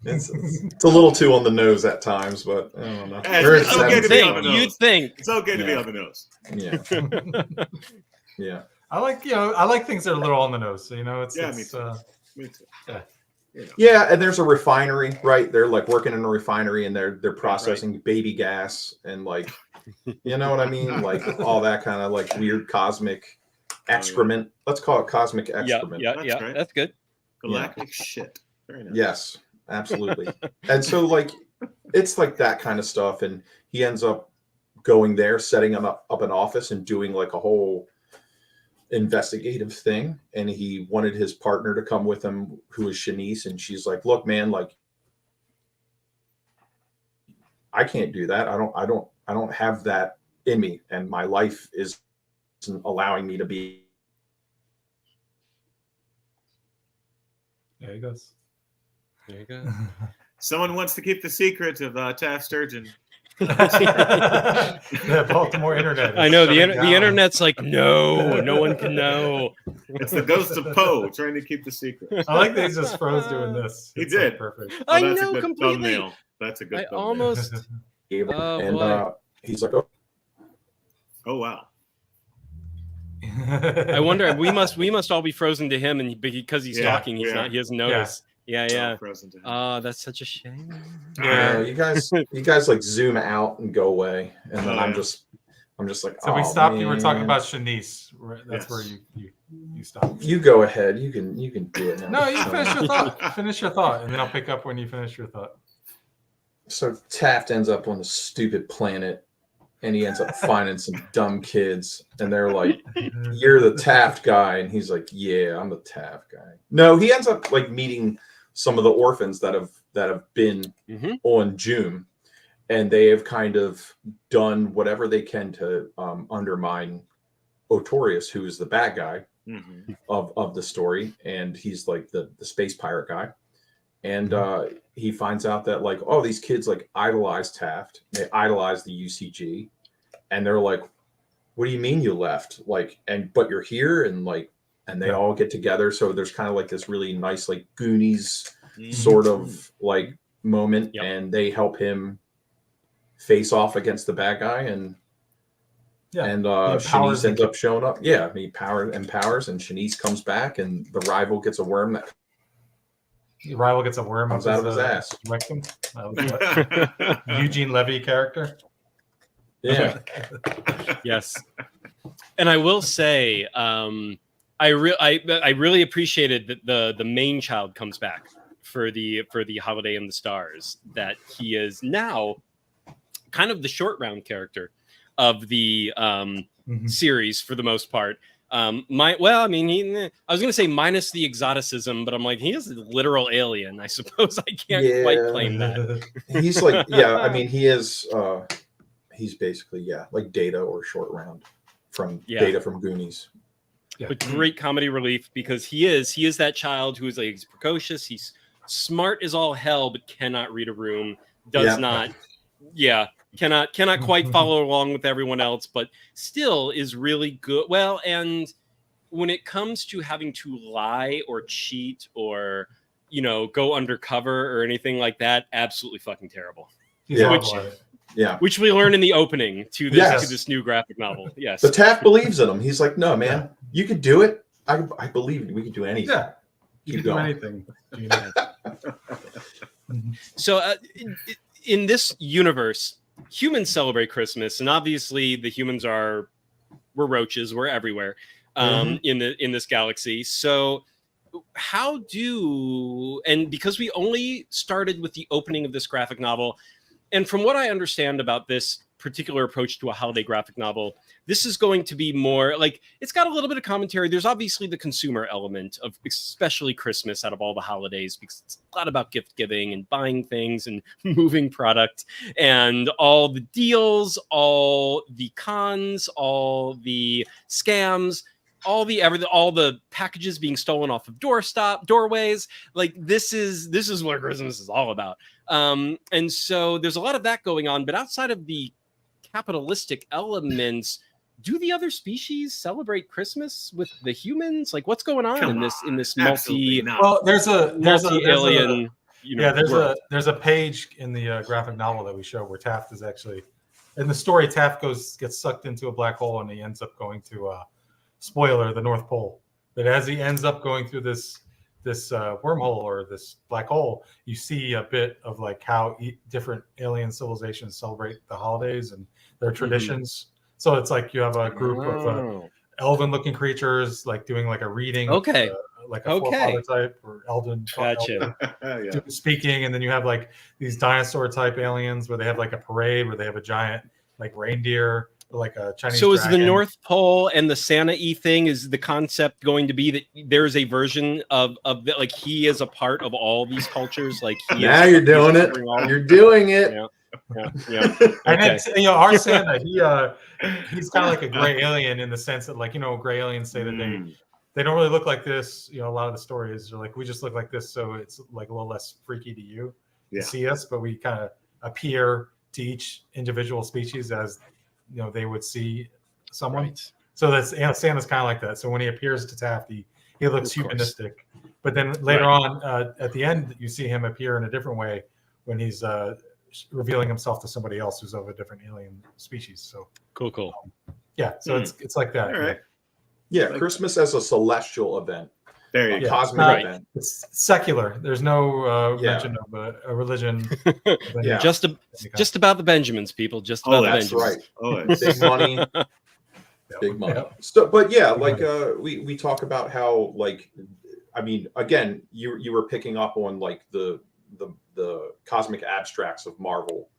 It's a little too on the nose at times, but I don't know. It's okay to be on the nose. You'd think It's okay to be on the nose. Yeah. Yeah. I like things that are a little on the nose. So, Me too. Yeah, and there's a refinery, right? They're like working in a refinery and they're processing baby gas and like, you know what I mean? Like all that kind of like weird cosmic excrement. Let's call it cosmic excrement. Yeah, Right. that's good. Galactic shit. Very nice. Yes, absolutely. And so like it's like that kind of stuff, and he ends up going there, setting up an office and doing like a whole investigative thing, and he wanted his partner to come with him, who is Shanice, and she's like, look man, like I can't do that. I don't have that in me, and my life isn't allowing me to be. There he goes. There you go. Someone wants to keep the secret of Taft Sturgeon. The Baltimore internet. I know the internet's like, no one can know. It's the ghost of Poe trying to keep the secret. I like that he just froze doing this. He It's did. like perfect. Oh, I that's know a good completely. thumbnail. That's a good I thumbnail. almost. Oh, And boy. he's like, oh, Oh wow. I wonder. We must all be frozen to him, and because he's Yeah, talking, he's yeah. not. He doesn't notice. Yeah. Frozen to him. Oh, that's such a shame. Yeah. you guys like zoom out and go away, and then I'm just like, So we oh, stopped. You were talking man. about Shanice. That's Yes. where you stopped. You go ahead. You can do it now. No, you finish your thought. Finish your thought, and then I'll pick up when you finish your thought. So Taft ends up on the stupid planet, and he ends up finding some dumb kids, and they're like, "You're the Taft guy," and he's like, "Yeah, I'm the Taft guy." No, he ends up like meeting some of the orphans that have been on June, and they have kind of done whatever they can to undermine Otorius, who is the bad guy of the story, and he's like the space pirate guy. And he finds out that like, oh, these kids like idolize Taft. They idolize the UCG, and they're like, "What do you mean you left? Like, but you're here?" And like, and they all get together. So there's kind of like this really nice like Goonies sort of like moment, and they help him face off against the bad guy, and Shanice ends up showing up. Yeah, he empowers, and Shanice comes back, and the rival gets a worm that The rival gets a worm comes out of his ass. Rectum. Eugene Levy character. Yeah. Yes. And I will say, I really appreciated that the main child comes back for the Holiday in the Stars. That he is now kind of the short round character of the series for the most part. I was going to say minus the exoticism, but I'm like, he is a literal alien. I suppose I can't quite claim that. He's like, he is. He's basically like Data or Short Round from Data from Goonies. Yeah. But great comedy relief, because he is that child who is like, he's precocious, he's smart as all hell, but cannot read a room. Cannot quite follow along with everyone else, but still is really good. Well, and when it comes to having to lie or cheat or, go undercover or anything like that, absolutely fucking terrible. Which we learn in the opening to this new graphic novel. Yes. But Taft believes in him. He's like, "No, man, you could do it. I believe we could do anything." Yeah. You can do anything. So in this universe, humans celebrate Christmas, and obviously the humans we're roaches, we're everywhere in this galaxy. So and because we only started with the opening of this graphic novel, and from what I understand about this particular approach to a holiday graphic novel. This is going to be more like, it's got a little bit of commentary. There's obviously the consumer element of especially Christmas out of all the holidays, because it's a lot about gift giving and buying things and moving product and all the deals, all the cons, all the scams, all the packages being stolen off of doorways. Like this is what Christmas is all about. And so there's a lot of that going on, but outside of the capitalistic elements, do the other species celebrate Christmas with the humans? Like, what's going on in this multi? Well, there's a alien. There's a page in the graphic novel that we show where Taft is actually in the story. Taft gets sucked into a black hole and he ends up going to spoiler, the North Pole. But as he ends up going through this wormhole or this black hole, you see a bit of like how different alien civilizations celebrate the holidays and their traditions. So it's like you have a group of elven-looking creatures like doing like a reading, like a forefather type or elven speaking, and then you have like these dinosaur type aliens where they have like a parade where they have a giant like reindeer, like a Chinese. So dragon. Is the North Pole and the Santa-y thing, is the concept going to be that there's a version of that, like he is a part of all these cultures? Like now you're doing it. You're doing it. Yeah. And it's, our Santa, he's kind of like a gray alien in the sense that, like, gray aliens say that they don't really look like this. A lot of the stories are like, we just look like this, so it's like a little less freaky to you to see us, but we kind of appear to each individual species as they would see someone. Right. So that's Santa's kind of like that. So when he appears to Taft, he looks humanistic. But then later on, at the end, you see him appear in a different way when he's revealing himself to somebody else who's of a different alien species. So cool. So it's like that. All right. Yeah, Christmas as a celestial event. There you go. Cosmic event. It's secular. There's no mention of a religion. Just about the Benjamins, people. Just about the Benjamins. Right. Oh, big money. Big money. Yeah. So, but we talk about how, like, I mean, again, you were picking up on like the cosmic abstracts of Marvel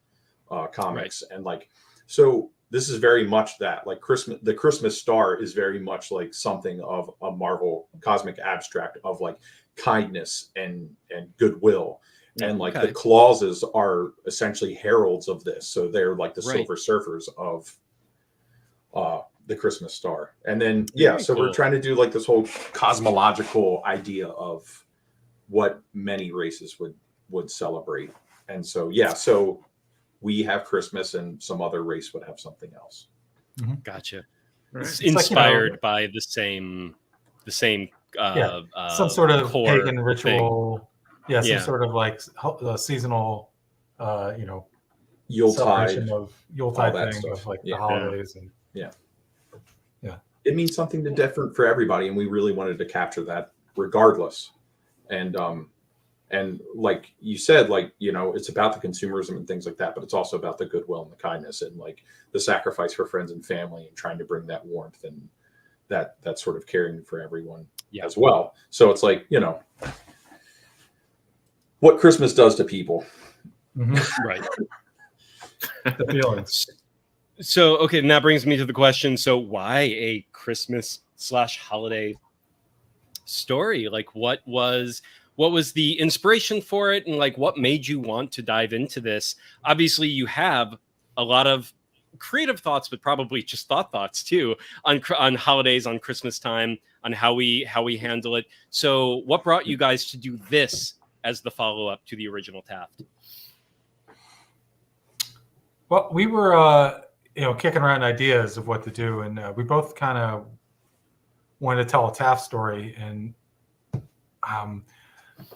comics, and like, so this is very much that, like, the Christmas star is very much like something of a Marvel cosmic abstract of like kindness and goodwill. And like the clauses are essentially heralds of this. So they're like the Silver Surfers of the Christmas star. And then, we're trying to do like this whole cosmological idea of what many races would celebrate. And so, so we have Christmas and some other race would have something else. Mm-hmm. Gotcha. Right. It's inspired by the same some sort of pagan ritual. Thing. Some sort of like seasonal, Yuletide thing of like the holidays and it means something different for everybody, and we really wanted to capture that regardless. And like you said, like, it's about the consumerism and things like that, but it's also about the goodwill and the kindness and like the sacrifice for friends and family and trying to bring that warmth and that sort of caring for everyone as well. So it's like, what Christmas does to people. Mm-hmm. Right. The feelings. So, okay, and that brings me to the question. So why a Christmas/holiday story? Like, what was the inspiration for it, and like what made you want to dive into this? Obviously, you have a lot of creative thoughts, but probably just thoughts too on holidays, on Christmas time, on how we handle it. So what brought you guys to do this as the follow-up to the original Taft? Well, we were kicking around ideas of what to do, and we both kind of wanted to tell a Taft story, and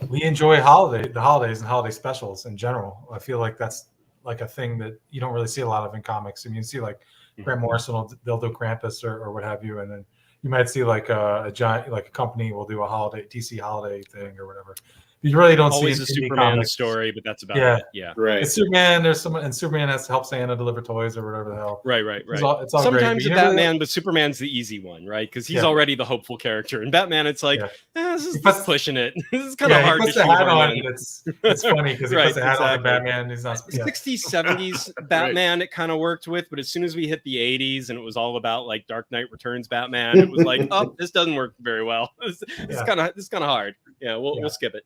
we enjoy the holidays and holiday specials in general. I feel like that's like a thing that you don't really see a lot of in comics. I mean, you see like Grant Morrison they'll do Krampus or what have you, and then you might see like a giant, like a company will do a DC holiday thing or whatever. You really don't always see a in indie Superman comics. story, but that's about Yeah. it. Yeah. Right. It's Superman. There's someone, and Superman has to help Santa deliver toys or whatever the hell. Right. It's all great. Sometimes But a you never Batman, but Superman's the easy one, right? Because he's Yeah. already the hopeful character. And Batman, it's like, this is pushing it. This is kind of hard he puts to the hat shoehorn on, in. and it's funny because he Right, puts the hat on the exactly. Batman. He's not. Yeah. 60s, 70s Batman, it kind of worked with, but as soon as we hit the 80s and it was all about like Dark Knight Returns Batman, it was like, oh, this doesn't work very well. This is kind of hard. Yeah, we'll skip it.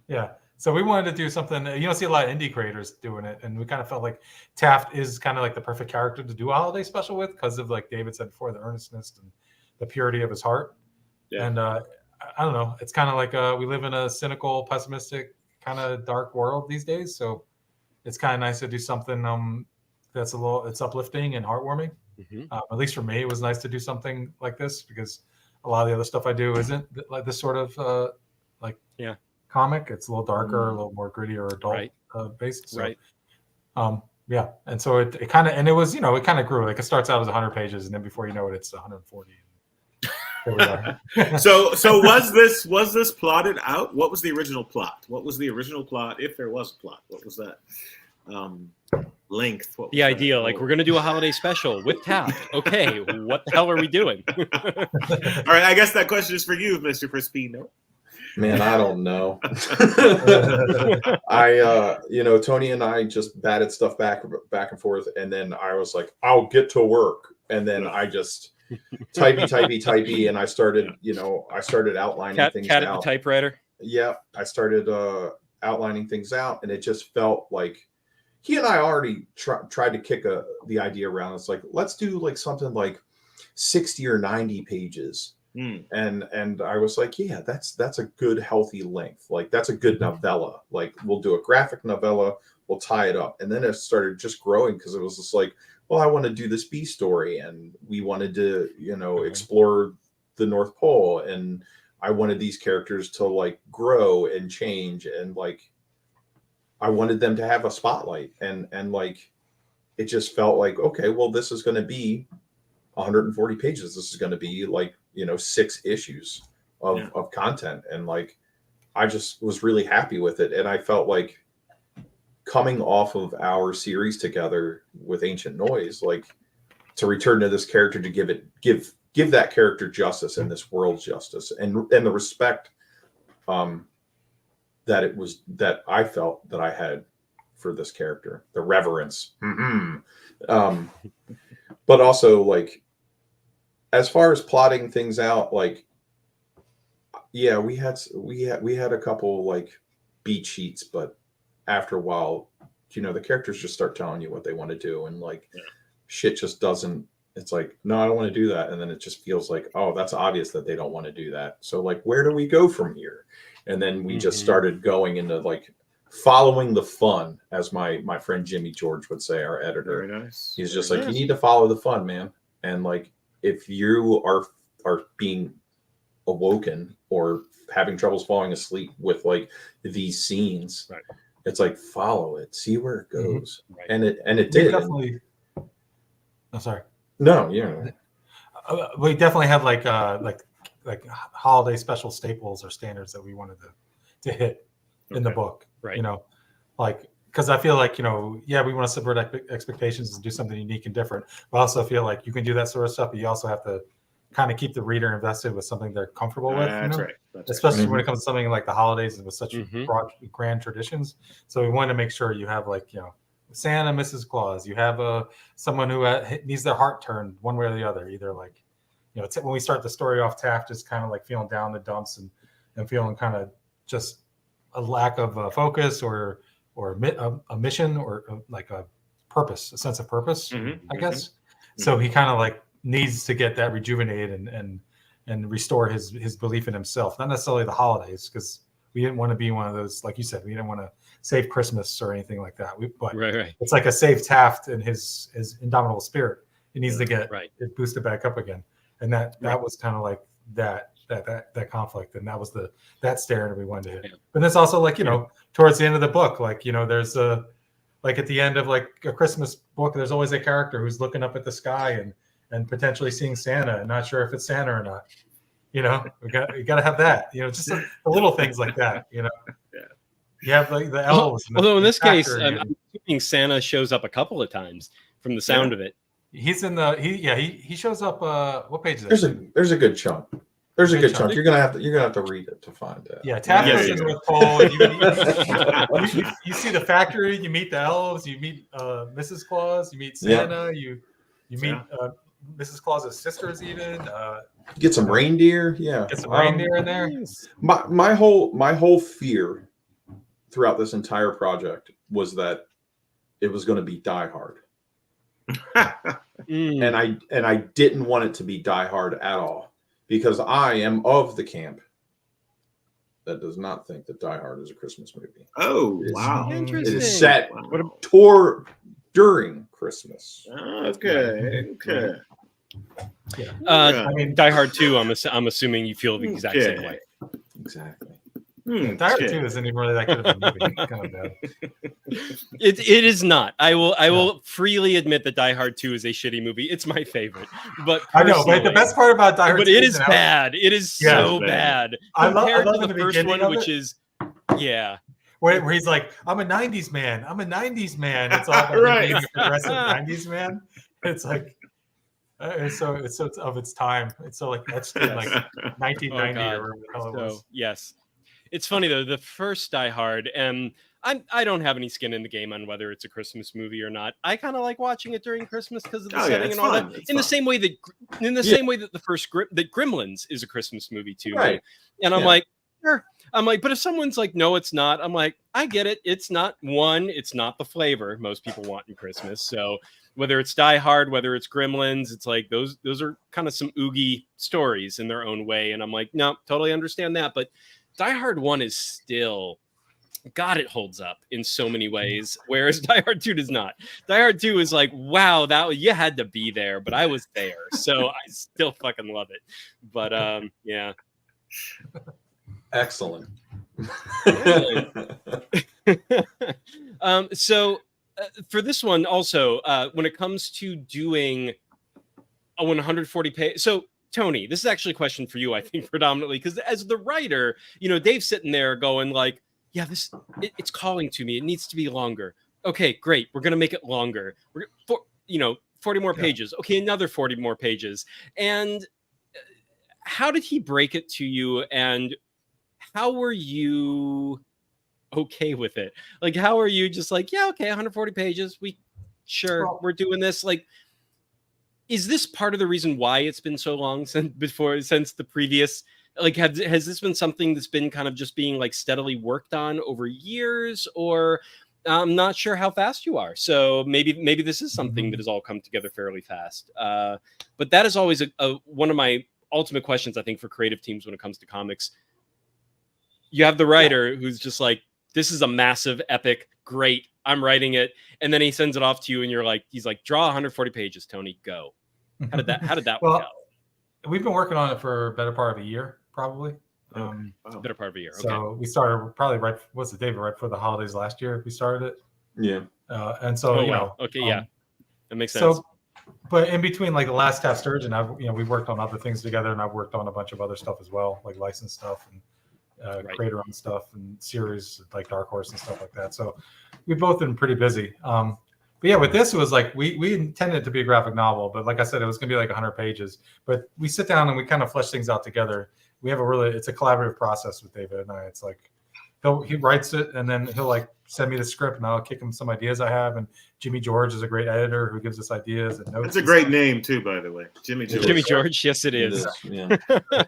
Yeah. So we wanted to do something. You don't see a lot of indie creators doing it, and we kind of felt like Taft is kind of like the perfect character to do a holiday special with because of, like David said before, the earnestness and the purity of his heart. Yeah. And I don't know. It's kind of like we live in a cynical, pessimistic, kind of dark world these days. So it's kind of nice to do something that's it's uplifting and heartwarming. Mm-hmm. At least for me, it was nice to do something like this because a lot of the other stuff I do isn't like this sort of comic. It's a little darker, a little more gritty or adult based. So, right. Yeah. And so it kind of, and it was, it kind of grew. Like it starts out as 100 pages, and then before you know it, it's 140. So was this plotted out? What was the original plot? What was the original plot, if there was a plot? What was that length? What was the idea? Like, we're going to do a holiday special with Taft. Okay, what the hell are we doing? All right, I guess that question is for you, Mr. Crispino. Man, I don't know. Tony and I just batted stuff back and forth, and then I was like, I'll get to work. And then I just typey, and I started outlining things out. At the typewriter. Yeah, I started outlining things out, and it just felt like he and I already tried to kick the idea around. It's like, let's do like something like 60 or 90 pages. And I was like, yeah, that's a good healthy length. Like that's a good novella. Like we'll do a graphic novella, we'll tie it up. And then it started just growing because it was just like, well, I want to do this B story, and we wanted to, explore the North Pole, and I wanted these characters to like grow and change, and like I wanted them to have a spotlight, and like it just felt like, okay, well, this is going to be 140 pages. This is going to be like 6 issues of content, and like I just was really happy with it, and I felt like coming off of our series together with Ancient Noise, like to return to this character, to give that character justice and this world justice, and the respect that I felt that I had for this character, the reverence. But also like, as far as plotting things out, like, yeah, we had a couple like beat sheets, but after a while, the characters just start telling you what they want to do, and like shit just doesn't. It's like, no, I don't want to do that, and then it just feels like, oh, that's obvious that they don't want to do that. So like, where do we go from here? And then we just started going into like following the fun, as my friend Jimmy George would say, our editor. Very nice. He's just like, you need to follow the fun, man, and like, if you are being awoken or having troubles falling asleep with like these scenes, right, it's like, follow it, see where it goes. Right. And it did. Definitely. I'm sorry. No, yeah. We definitely had like holiday special staples or standards that we wanted to hit in the book. Right. Like, because I feel like, we want to subvert expectations and do something unique and different. But I also feel like you can do that sort of stuff, but you also have to kind of keep the reader invested with something they're comfortable with. That's right. That's especially right. when it comes to something like the holidays and with such broad, grand traditions. So we wanted to make sure you have like, Santa, Mrs. Claus. You have someone who needs their heart turned one way or the other. Either like, when we start the story off, Taft is kind of like feeling down the dumps and feeling kind of just a lack of focus or a mission or like a purpose, a sense of purpose, I guess. So he kind of like needs to get that rejuvenated and restore his belief in himself, not necessarily the holidays, because we didn't want to be one of those, like you said, we didn't want to save Christmas or anything like that. But right. It's like a save Taft and his indomitable spirit. He needs to get it boosted back up again. And that was kind of like that conflict, and that was that stare we wanted to hit. But it's also like, towards the end of the book, like, there's like at the end of like a Christmas book, there's always a character who's looking up at the sky and potentially seeing Santa and not sure if it's Santa or not. You know, you got to have that. You know, just the little things like that. You know, Yeah. You have like the elves. Although in this case, factory I'm assuming Santa shows up a couple of times from the sound of it. He's in the he shows up. What page is that? There's a good chunk. There's a good chunk. You're gonna have to read it to find it. Yeah, Taft is in with Paul. You see the factory. You meet the elves. You meet Mrs. Claus. You meet Santa. You meet Mrs. Claus's sisters. Even get some reindeer. Yeah, get some reindeer in there. My whole fear throughout this entire project was that it was going to be Die Hard. And I didn't want it to be Die Hard at all, because I am of the camp that does not think that Die Hard is a Christmas movie. Oh, wow. Interesting. It is set during Christmas. Okay. Yeah. I mean, Die Hard 2, I'm assuming you feel the exact same way. Exactly. Die Hard 2 isn't even really that good of a movie. Kind of bad. It is not. I will freely admit that Die Hard 2 is a shitty movie. It's my favorite. But I know, but the best part about Die Hard 2 it is bad. It is so bad. Compared to the first one, which is where he's like, I'm a 90s man. It's all about being a progressive 90s man. It's like it's of its time. It's so like that's in like 1990 or whatever the hell it was. Yes. It's funny though, the first Die Hard, and I don't have any skin in the game on whether it's a Christmas movie or not. I kind of like watching it during Christmas because of the setting and all that. The same way that the first that Gremlins is a Christmas movie too. Right. And I'm like, sure. I'm like, but if someone's like, no, it's not. I'm like, I get it. It's not the flavor most people want in Christmas. So whether it's Die Hard, whether it's Gremlins, it's like those are kind of some oogie stories in their own way. And I'm like, no, totally understand that. But Die Hard 1 is still, God, it holds up in so many ways, whereas Die Hard 2 does not. Die Hard 2 is like, wow, you had to be there, but I was there, so I still fucking love it. But yeah. Excellent. So for this one also, when it comes to doing a 140 page, so Tony, this is actually a question for you, I think, predominantly, because as the writer, Dave's sitting there going like, yeah, it's calling to me. It needs to be longer. Okay, great. We're going to make it longer. 40 more pages. Okay, another 40 more pages. And how did he break it to you? And how were you okay with it? Like, how are you just like, yeah, okay, 140 pages. We're doing this. Like, is this part of the reason why it's been so long since the previous, like, has this been something that's been kind of just being like steadily worked on over years? Or I'm not sure how fast you are. So maybe this is something that has all come together fairly fast. But that is always one of my ultimate questions, I think, for creative teams when it comes to comics. You have the writer who's just like, this is a massive epic, great, I'm writing it. And then he sends it off to you and he's like, draw 140 pages, Tony, go. How did that work out? We've been working on it for a better part of a year, probably. Better part of a year. Okay. So we started probably right before the holidays last year. We started it. Yeah. And so okay, yeah, that makes sense. So, but in between, like the last Taft Sturgeon, we worked on other things together, and I've worked on a bunch of other stuff as well, like licensed stuff and creator-owned stuff and series like Dark Horse and stuff like that. So we've both been pretty busy. But yeah, with this, it was like we intended it to be a graphic novel, but like I said, it was going to be like 100 pages. But we sit down and we kind of flesh things out together. We have it's a collaborative process with David and I. It's like he writes it and then he'll like send me the script and I'll kick him some ideas I have. And Jimmy George is a great editor who gives us ideas and notes. It's a great name too, by the way, Jimmy George. Jimmy George, yes, it is. Yeah.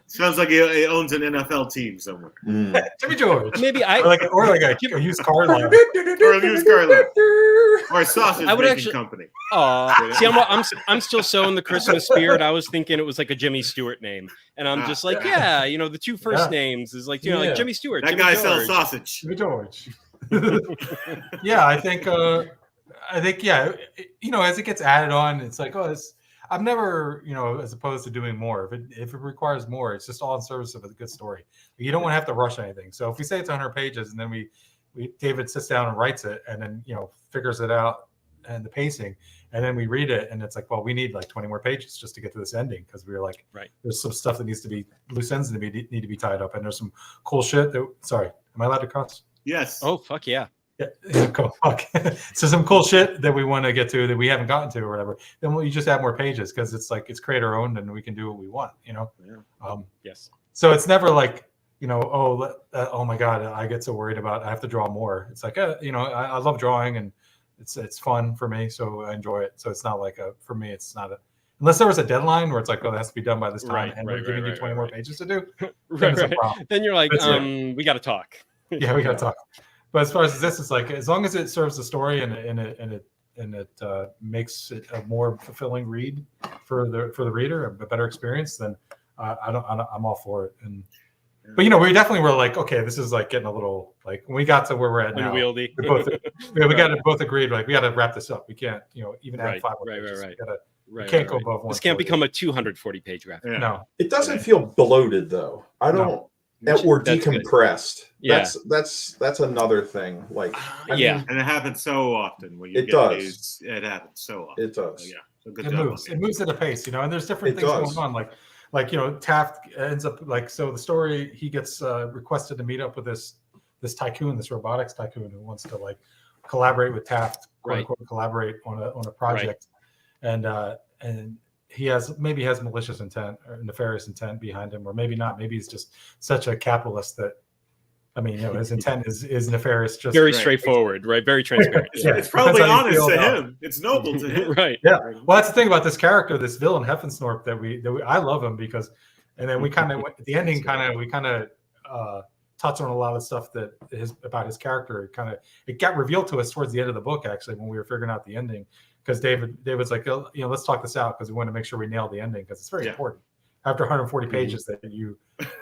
Sounds like he owns an NFL team somewhere. Jimmy George, maybe or like a used car lot, or a used car lot, or a sausage making company. See, I'm still so in the Christmas spirit. I was thinking it was like a Jimmy Stewart name, and I'm just like, the two first names is like like Jimmy Stewart. That Jimmy guy George. sells sausage. Jimmy George. Yeah, I think as it gets added on, it's like, I've never, as opposed to doing more. If it requires more, it's just all in service of a good story. You don't want to have to rush anything. So if we say it's 100 pages and then David sits down and writes it and then figures it out and the pacing, and then we read it and it's like, well, we need like 20 more pages just to get to this ending, because we were like, there's some stuff that needs to be loose ends need to be tied up, and there's some cool shit that, sorry, am I allowed to cross? Yes. Oh, fuck yeah. Yeah, cool. Fuck. So some cool shit that we want to get to that we haven't gotten to or whatever, then we just add more pages, because it's like, it's creator owned and we can do what we want, you know? Yeah. Yes. So it's never like, you know, oh my God, I get so worried about I have to draw more. It's like, you know, I love drawing and it's fun for me, so I enjoy it. So it's not like for me, it's not unless there was a deadline where it's like, oh, that has to be done by this time, and they're giving you 20 more pages to do. Then you're like, we got to talk. Yeah, we got to talk. But as far as this, it's like, as long as it serves the story and it makes it a more fulfilling read for the reader, a better experience, then I'm all for it. And but you know, we definitely were like, okay, this is like getting a little like, when we got to where we're at now, unwieldy. we got to both agreed, like, we got to wrap this up. We can't, you know, even add 5 more pages. We can't go above 1. This can't become a 240-page graphic. Yeah. No, it doesn't feel bloated though. I don't. Or decompressed. Yeah. That's another thing. Like, I mean, and it happens so often when you it get does. these. It happens so often. It does. So, yeah. So good it job. moves. It moves at a pace, you know. And there's different It things does. going on. Like you know, Taft ends up like, so the story, he gets requested to meet up with this tycoon, this robotics tycoon, who wants to like collaborate with Taft, quote unquote, collaborate on a project, and he maybe has malicious intent or nefarious intent behind him, or maybe not. Maybe he's just such a capitalist that, I mean, you know, his intent is nefarious. Just very straightforward, right? Very transparent. It's probably honest to him. It's noble to him, right? Yeah. Well, that's the thing about this character, this villain Heffensnorp, that I love him because, and then we kind of at the ending, we touch on a lot of stuff that about his character. It got revealed to us towards the end of the book, actually, when we were figuring out the ending. Because David's like, you know, let's talk this out, because we want to make sure we nail the ending, because it's very important. After 140 pages, that you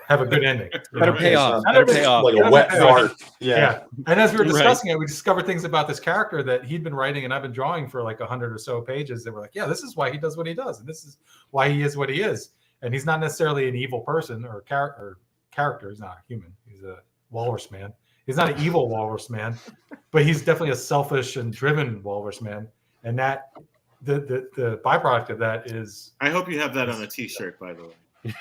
have a good ending. Better pay off. Better pay off. Like a wet fart. Yeah. And as we were discussing it, we discovered things about this character that he'd been writing and I've been drawing for like 100 or so pages that were like, yeah, this is why he does what he does, and this is why he is what he is. And he's not necessarily an evil person or character. He's not a human. He's a walrus man. He's not an evil walrus man, but he's definitely a selfish and driven walrus man. And that the byproduct of that is, I hope you have that on a T-shirt, by the way.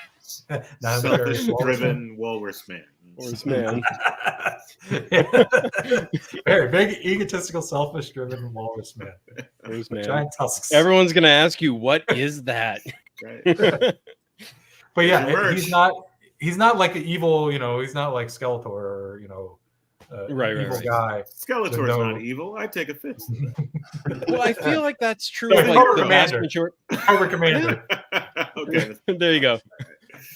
Selfish-driven walrus man. Walrus man. Very big, egotistical, selfish-driven walrus man. Walrus man. Giant tusks. Everyone's gonna ask you, what is that? Right. But yeah, he's not like the evil, you know, he's not like Skeletor or, you know, evil guy. Skeletor's not evil. I take offense to that. Well, I feel like that's true. So, like the vast majority. Cobra Commander. Okay. There you go.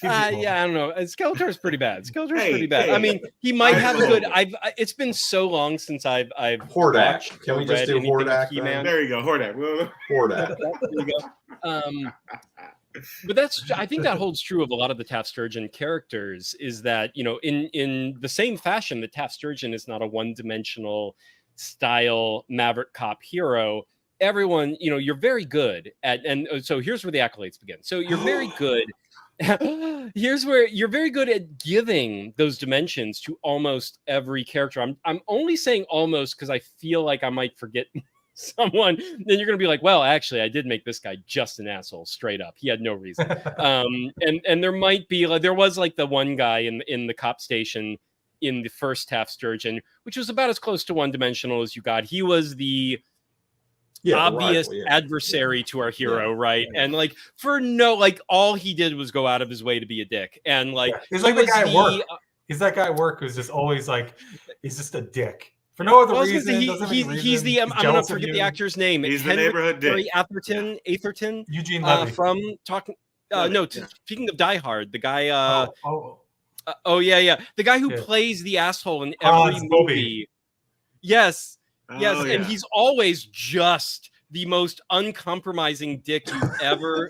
Yeah, I don't know. Skeletor's pretty bad. Pretty bad. I mean, he might have a good. It's been so long since I've Hordak. Can we just do Hordak? There you go, Hordak. Hordak. There you go. But I think that holds true of a lot of the Taft Sturgeon characters, is that, you know, in the same fashion that Taft Sturgeon is not a one-dimensional style maverick cop hero, everyone, you know, you're very good at, and so here's where the accolades begin. So you're very good. Here's where you're very good at giving those dimensions to almost every character. I'm only saying almost because I feel like I might forget someone. Then you're gonna be like, well, actually, I did make this guy just an asshole, straight up. He had no reason. And there might be like, there was like the one guy in the cop station in the first Taft Sturgeon, which was about as close to one-dimensional as you got. He was the obvious adversary to our hero, right? And like all he did was go out of his way to be a dick, and like he's like the guy at work. He's that guy at work who's just always like, he's just a dick for no other reason. He's the I'm gonna forget the actor's name. He's the neighborhood dick. Atherton, Eugene Levy. From talking. Speaking of Die Hard, the guy. The guy who plays the asshole in every movie. Yes. And he's always just the most uncompromising dick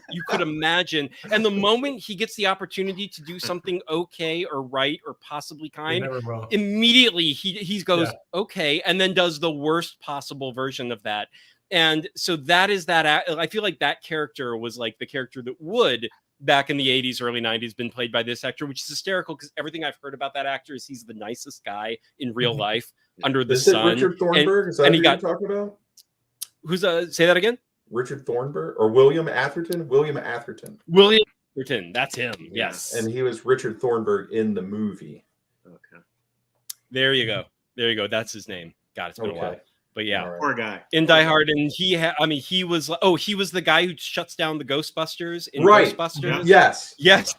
you could imagine. And the moment he gets the opportunity to do something okay or right or possibly kind, immediately he goes okay, and then does the worst possible version of that. And so that is that. I feel like that character was like the character that would, back in the 80s, early 90s, been played by this actor, which is hysterical because everything I've heard about that actor is he's the nicest guy in real life under the sun. Richard Thornburg? Is that who you're talking about? Who's say that again? Richard Thornburg or William Atherton? William Atherton. William Atherton. That's him. Yes. And he was Richard Thornburg in the movie. Okay. There you go. That's his name. God, it's been a while. But yeah, Poor guy. In Die Hard, and he was the guy who shuts down the Ghostbusters in right. Ghostbusters. Yes. Yes.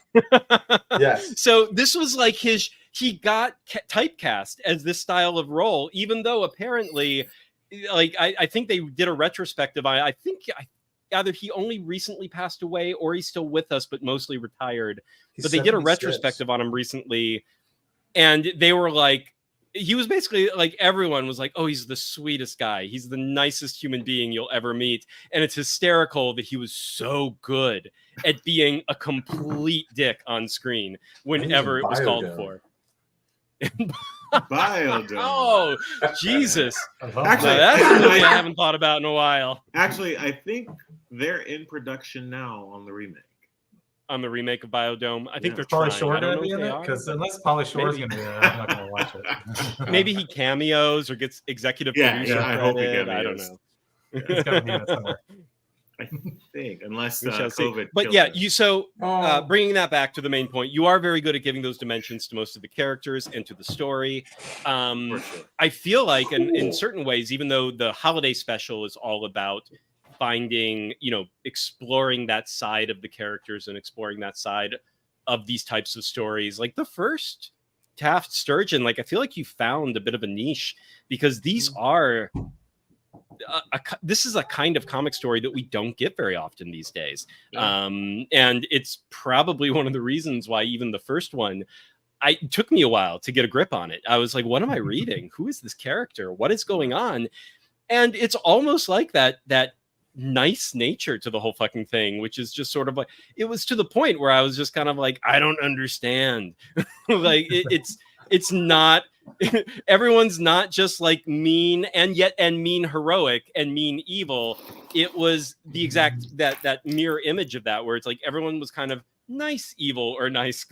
Yes. So this was like he got typecast as this style of role, even though apparently, like I think they did a retrospective. I think either he only recently passed away or he's still with us, but mostly retired. But they did a retrospective on him recently, and they were like, he was basically like, everyone was like, oh, he's the sweetest guy. He's the nicest human being you'll ever meet. And it's hysterical that he was so good at being a complete dick on screen whenever it was called for. Biodome. Oh, Jesus. Actually, that's a movie I haven't thought about in a while. Actually, I think they're in production now on the remake. On the remake of Biodome, I think they're Pauly trying. Shore going to be in it? Because unless Pauly Shore is going to be in it, I'm not going to watch it. Maybe he cameos or gets executive producer. Yeah, I hope he cameos. I don't know. It's got to be in it somewhere. I think, unless We shall see. COVID. But kills yeah, it. bringing that back to the main point, you are very good at giving those dimensions to most of the characters and to the story. For sure. I feel like, in certain ways, even though the holiday special is all about finding, exploring that side of the characters and exploring that side of these types of stories, like the first Taft Sturgeon, like I feel like you found a bit of a niche, because these are this is a kind of comic story that we don't get very often these days. And it's probably one of the reasons why even the first one, it took me a while to get a grip on it. I was like, what am I reading? Who is this character? What is going on? And it's almost like that nice nature to the whole fucking thing, which is just sort of like, it was to the point where I was just kind of like, I don't understand. Like it's not, everyone's not just like mean and mean heroic and mean evil. It was the exact that mirror image of that, where it's like everyone was kind of nice evil or nice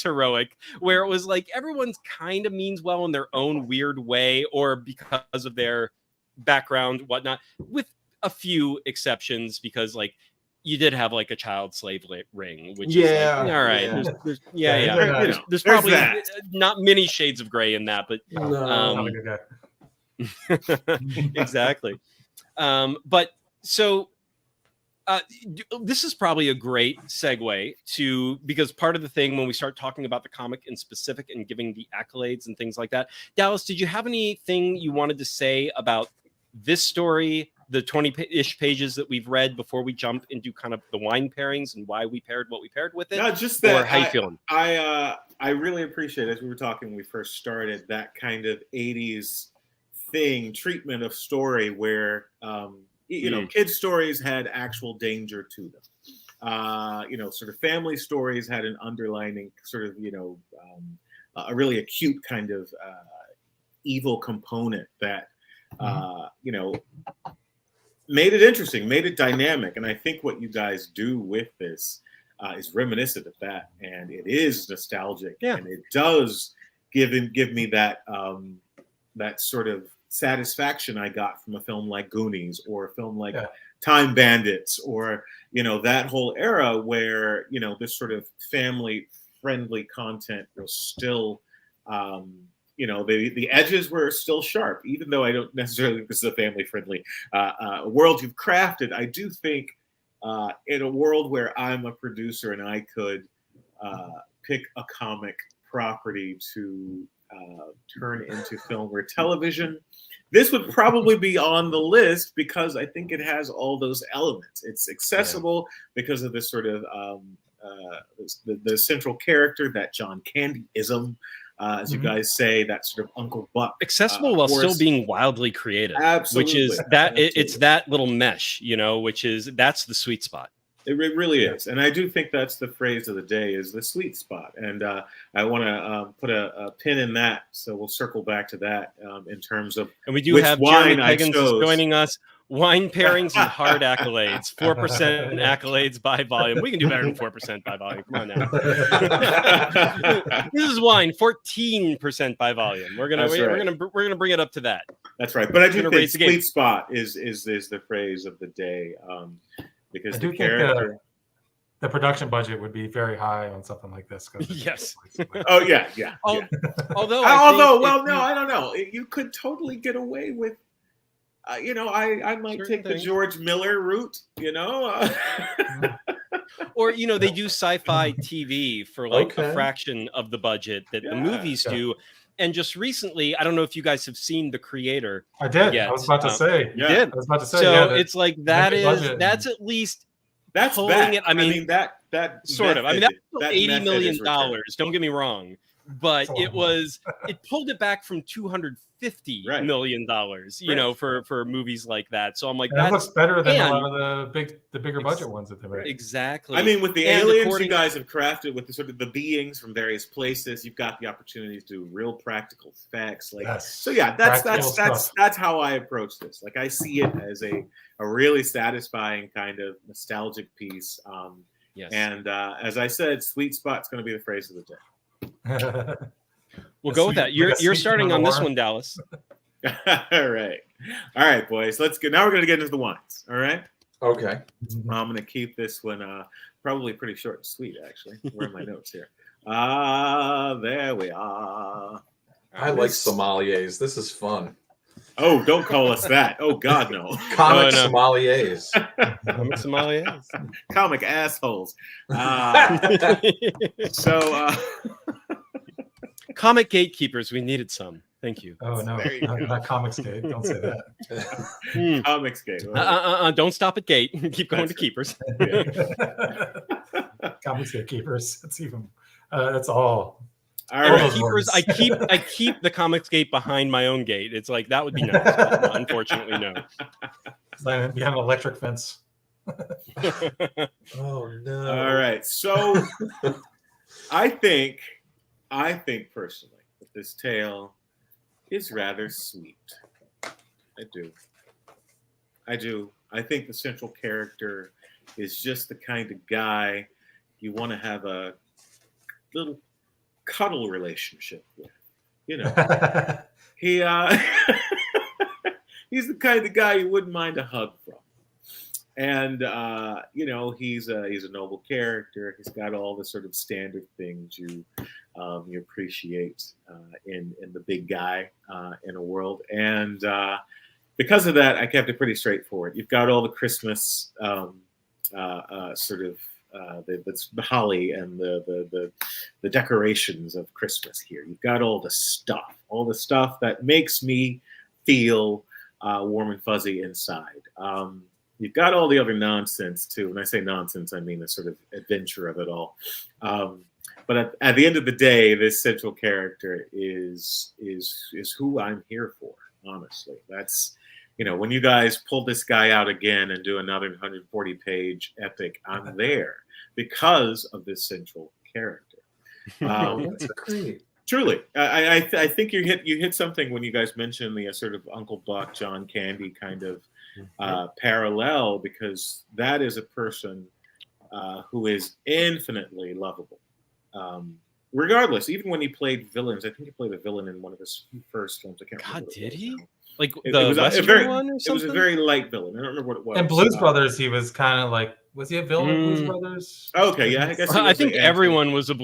heroic, where it was like everyone's kind of means well in their own weird way or because of their background, whatnot, with a few exceptions, because like you did have like a child slave ring, which is like, all right. There's probably not many shades of gray in that, but exactly. But so this is probably a great segue to, because part of the thing when we start talking about the comic in specific and giving the accolades and things like that, Dallas, did you have anything you wanted to say about this story, the 20-ish pages that we've read, before we jump into kind of the wine pairings and why we paired what we paired with it? No, just that. Or how you feeling? I really appreciate, as we were talking when we first started, that kind of 80s treatment of story where kids' stories had actual danger to them. Sort of family stories had an underlining sort of a really acute kind of evil component that made it interesting, made it dynamic. And I think what you guys do with this is reminiscent of that, and it is nostalgic, and it does give me that that sort of satisfaction I got from a film like Goonies or a film like Time Bandits, or that whole era where this sort of family friendly content was still the edges were still sharp, even though I don't necessarily think this is a family-friendly world you've crafted. I do think in a world where I'm a producer and I could pick a comic property to turn into film or television, this would probably be on the list, because I think it has all those elements. It's accessible because of this sort of the central character, that John Candy-ism. As you guys say, that sort of Uncle Buck, accessible while still being wildly creative. Absolutely, which is that it's that little mesh, that's the sweet spot. It really is, and I do think that's the phrase of the day, is the sweet spot. And I want to put a pin in that, so we'll circle back to that in terms of. And we do have Jeremy Higgins joining us. Wine pairings and hard accolades. 4% accolades by volume. We can do better than 4% by volume. Come on now. This is wine, 14% by volume. We're gonna bring it up to that. That's right. But I do Gonna think raise the game. sweet spot is the phrase of the day, because I the do think character. the production budget would be very high on something like this. Yes. Oh yeah. Although, No, I don't know. You could totally get away with. I might Certain take the things. George Miller route. or they do sci-fi TV for like a Okay. fraction of the budget that the Yeah. movies do. And just recently, I don't know if you guys have seen The Creator. I did. Yet. I was about to say. You Yeah. did. I was about to say. So yeah, it's like that's budget. at least That's pulling back. it. I mean that sort of. I mean, that's that $80 method million. is returned. Don't get me wrong, but That's a lot it pulled it back from $250 Right. million. For movies like that. So I'm like, And that looks better than and- a lot of the bigger budget ones that they make. exactly. I mean, with the And aliens according- you guys have crafted, with the sort of the beings from various places, you've got the opportunity to do real practical effects. Like, Yes. so yeah, Practical that's how I approach this. Like, I see it as a really satisfying kind of nostalgic piece. Yes. And as I said, sweet spot's going to be the phrase of the day. We'll go with that. You're sweet starting vanilla on this wine. one, Dallas. All right, boys. Let's get. Now we're going to get into the wines. All right. Okay. I'm going to keep this one probably pretty short and sweet, actually. Where are my notes here? There we are. I like sommeliers. This is fun. Oh, don't call us that. Oh, God, no. Comic no. sommeliers. Comic sommeliers. Comic assholes. So, Comic gatekeepers. We needed some. Thank you. Oh no, There you go. not Comics Gate. Don't say that. Comics game. Don't stop at gate. Keep going That's to keepers. Comics Gate keepers. That's even. That's all. All And right. the keepers, I keep the comics gate behind my own gate. It's like that would be nice. But unfortunately, no. Behind an electric fence. Oh no. All right. So, I think personally that this tale is rather sweet. I do. I think the central character is just the kind of guy you want to have a little cuddle relationship with. He he's the kind of guy you wouldn't mind a hug from. And he's a noble character. He's got all the sort of standard things you appreciate in the big guy in a world. And because of that, I kept it pretty straightforward. You've got all the Christmas the holly and the decorations of Christmas here. You've got all the stuff that makes me feel warm and fuzzy inside. You've got all the other nonsense too. When I say nonsense, I mean the sort of adventure of it all. But at the end of the day, this central character is who I'm here for. Honestly, that's when you guys pull this guy out again and do another 140-page epic, I'm there because of this central character. That's great. Truly, I think you hit something when you guys mentioned the sort of Uncle Buck, John Candy kind of parallel, because that is a person who is infinitely lovable. Regardless, even when he played villains, I think he played a villain in one of his first films. I can't remember. God, did he? Like It the was Western a very, one or it something? was a very light villain. I don't remember what it was. And Blues Brothers, he was kind of like, was he a villain in Blues Brothers? Okay, yeah, I guess. he I was think the everyone was a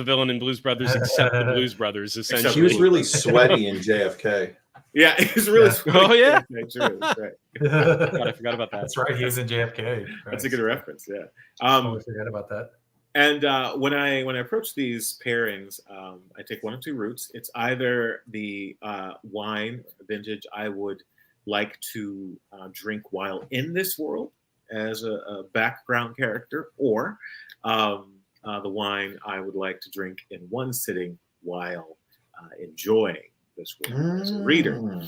villain in Blues Brothers except the Blues Brothers. Essentially, He was really sweaty in JFK. Yeah, he was really. Yeah. Oh, yeah? True, that's right. God, I forgot about that. That's right. He was in JFK. That's a good reference. Yeah. I forgot about that. And when I approach these pairings, I take one of two routes. It's either the wine vintage I would like to drink while in this world as a background character, or the wine I would like to drink in one sitting while enjoying this world as a reader.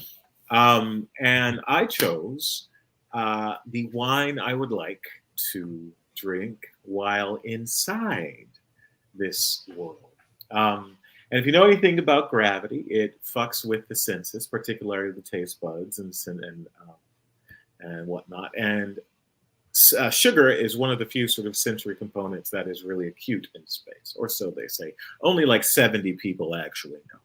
And I chose the wine I would like to drink while inside this world. And if you know anything about gravity, it fucks with the senses, particularly the taste buds and whatnot. And sugar is one of the few sort of sensory components that is really acute in space, or so they say. Only like 70 people actually know.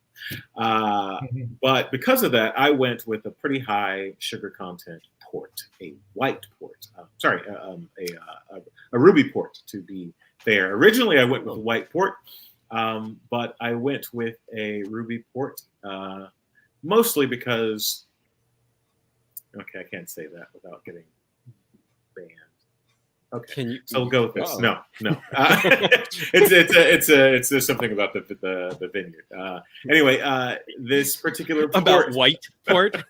But because of that, I went with a pretty high sugar content port, a white port. A ruby port, to be fair. Originally, I went with a white port, but I went with a ruby port, mostly because. Okay, I can't say that without getting banned. Okay, so we'll go with this. No. It's something about the vineyard. Anyway, this particular port, about white port.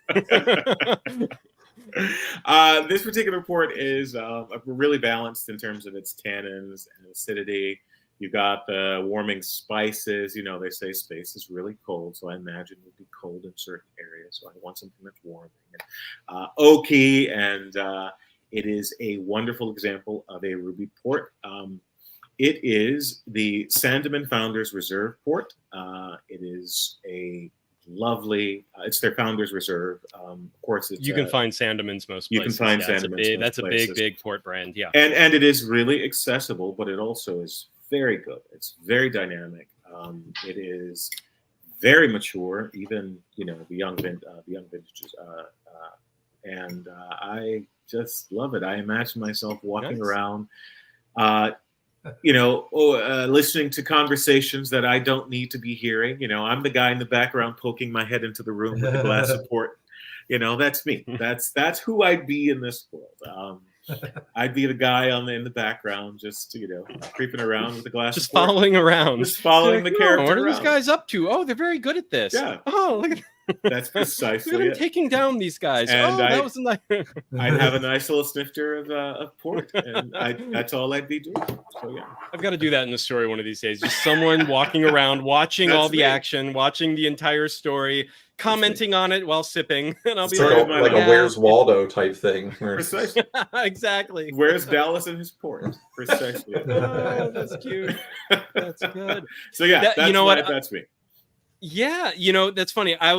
This particular port is really balanced in terms of its tannins and acidity. You got the warming spices. You know, they say space is really cold, so I imagine it would be cold in certain areas. So I want something that's warming and oaky, and it is a wonderful example of a ruby port. It is the Sandeman Founders Reserve port. It is a lovely. It's their Founders Reserve. Of course, you can find Sandemans most places. You can find Sandemans. That's a big port brand. Yeah, and it is really accessible, but it also is very good. It's very dynamic. It is very mature, even the young vintages, and I just love it. I imagine myself walking around, listening to conversations that I don't need to be hearing. I'm the guy in the background poking my head into the room with a glass of port. That's me. That's who I'd be in this world. I'd be the guy in the background, just creeping around with a glass. Just following around. Just following the character. What are these guys up to? Oh, they're very good at this. Yeah. Oh, look at that's precisely look at him taking down these guys. And that was nice. I'd have a nice little snifter of port, and that's all I'd be doing. So yeah, I've got to do that in the story one of these days. Just someone walking around, watching all the action, watching the entire story, commenting on it while sipping, and I'll be like a Where's Waldo type thing. Precisely. Exactly. Where's Dallas and his port? Precisely. Oh, that's cute. That's good. So yeah, that's me. Yeah, that's funny. I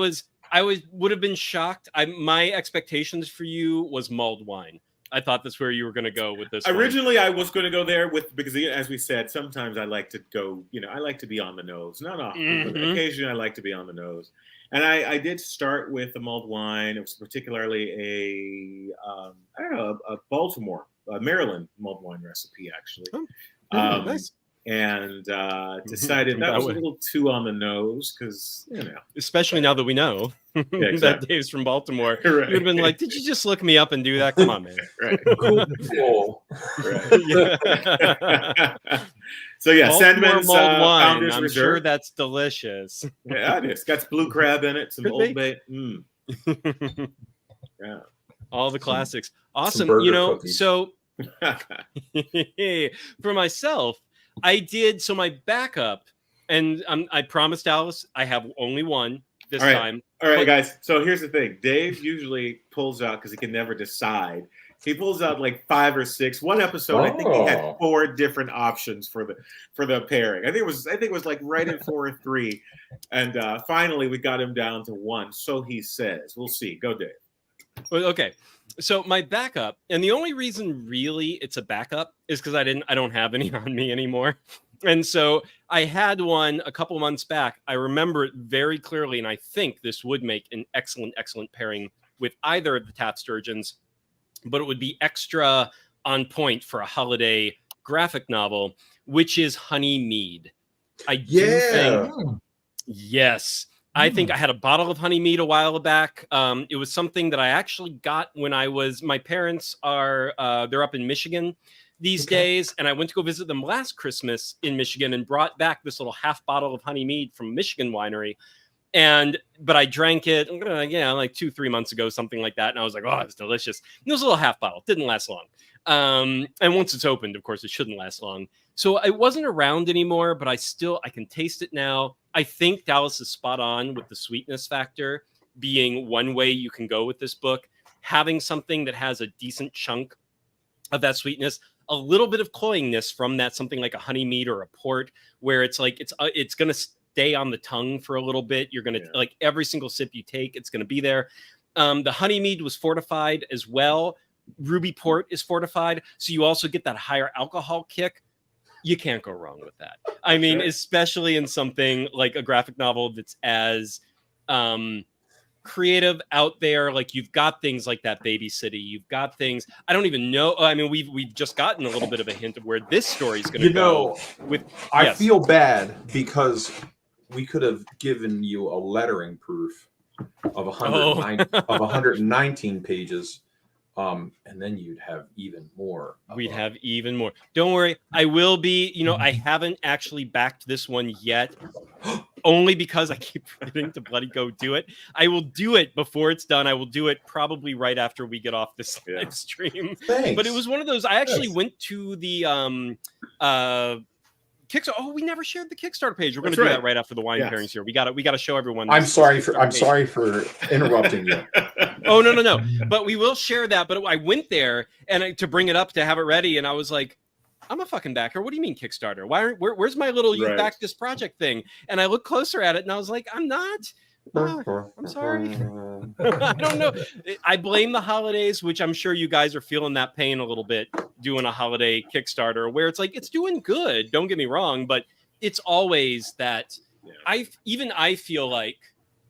would have been shocked. My expectations for you was mulled wine. I thought that's where you were going to go with this. Originally, I was going to go there because, as we said, sometimes I like to go. I like to be on the nose. Not often, but occasionally I like to be on the nose. And I did start with a mulled wine. It was particularly a Baltimore, Maryland mulled wine recipe, actually. Oh, nice. And decided that was a little too on the nose because, Especially now that we know that Dave's from Baltimore. Right. You would have been like, did you just look me up and do that? Come on, man. Right. Cool. Right. So yeah, Baltimore Sandeman's mulled wine. Founders I'm Reserve. sure that's delicious. Yeah, it is. Got blue crab in it, some Old Bay. Yeah. All the classics. Awesome. Cookies. So for myself, I did. So my backup, and I promised Alice I have only one this time. All right, guys. So here's the thing. Dave usually pulls out, because he can never decide. He pulls out like 5 or 6. One episode, I think he had 4 different options for the pairing. I think it was like right at 4 or 3, and finally we got him down to 1. So he says. We'll see. Go, Dave. Well, okay. So my backup, and the only reason really it's a backup is because I don't have any on me anymore. And so I had one a couple months back. I remember it very clearly, and I think this would make an excellent pairing with either of the Taft Sturgeons, but it would be extra on point for a holiday graphic novel, which is Honey Mead. I do think, yes. I think I had a bottle of Honey Mead a while back. It was something that I actually got when my parents are, they're up in Michigan these days. And I went to go visit them last Christmas in Michigan and brought back this little half bottle of Honey Mead from Michigan winery. But I drank it, like 2-3 months ago, something like that. And I was like, oh, it's delicious. And it was a little half bottle. Didn't last long. And once it's opened, of course, it shouldn't last long. So it wasn't around anymore, but I can taste it now. I think Dallas is spot on with the sweetness factor being one way you can go with this book. Having something that has a decent chunk of that sweetness, a little bit of cloyingness from that, something like a honey mead or a port, where it's like it's going to stay on the tongue for a little bit. You're going to like every single sip you take, it's going to be there. The honey mead was fortified as well. Ruby port is fortified, so you also get that higher alcohol kick. you can't go wrong with that. I mean, especially in something like a graphic novel that's as creative out there. Like you've got things like that Baby City. You've got things I don't even know. I mean, we've just gotten a little bit of a hint of where this story is going to go. I feel bad because we could have given you a lettering proof of 119 pages. And then you'd have even more. We'd have even more. Don't worry. I will be, I haven't actually backed this one yet. Only because I keep forgetting to bloody go do it. I will do it before it's done. I will do it probably right after we get off this live stream. Thanks. But it was one of those. I actually went to the Kickstarter. Oh, we never shared the Kickstarter page. We're going to do that right after the wine pairings here. We got to show everyone. I'm sorry for interrupting you. Oh no. But we will share that. But I went there and to bring it up to have it ready, and I was like, I'm a fucking backer. What do you mean Kickstarter? Where's my little you back this project thing? And I looked closer at it and I was like, I'm not. I'm sorry. I don't know. I blame the holidays, which I'm sure you guys are feeling that pain a little bit doing a holiday Kickstarter where it's like, it's doing good. Don't get me wrong, but it's always that I feel like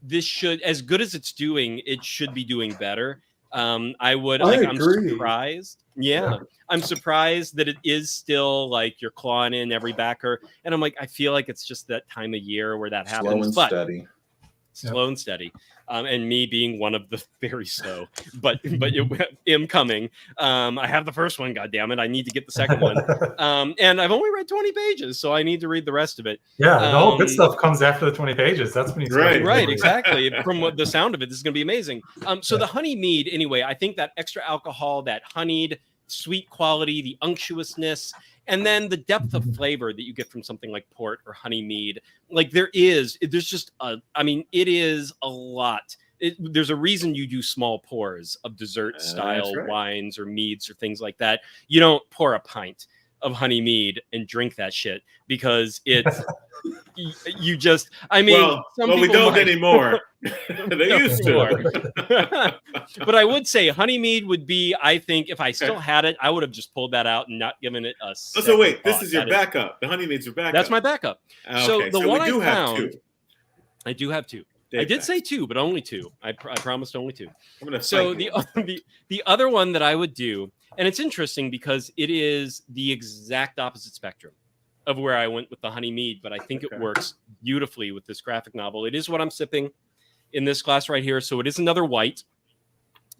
this should, as good as it's doing, it should be doing better. I'm surprised. Yeah. I'm surprised that it is still like you're clawing in every backer. And I'm like, I feel like it's just that time of year where that happens. Slow and steady. And me being one of the very slow, but am coming. I have the first one, goddammit. I need to get the second one. And I've only read 20 pages, so I need to read the rest of it. Yeah, the whole good stuff comes after the 20 pages. That's when you right, exactly. From what the sound of it, this is going to be amazing. So the honey mead, anyway, I think that extra alcohol, that honeyed sweet quality, the unctuousness, and then the depth of flavor that you get from something like port or honey mead. Like it is a lot. There's a reason you do small pours of dessert style wines or meads or things like that. You don't pour a pint of honey mead and drink that shit because it's you just we don't anymore. They used to. But I would say honey mead would be, I think, if I still had it, I would have just pulled that out and not given it a so wait, this is your backup. The honey mead's your backup. That's my backup. Okay, so the one I found, I do have two. I did say two, but only two. I promised only two. So the other one that I would do, and it's interesting because it is the exact opposite spectrum of where I went with the honey mead, but I think it works beautifully with this graphic novel. It is what I'm sipping in this glass right here, so it is another white.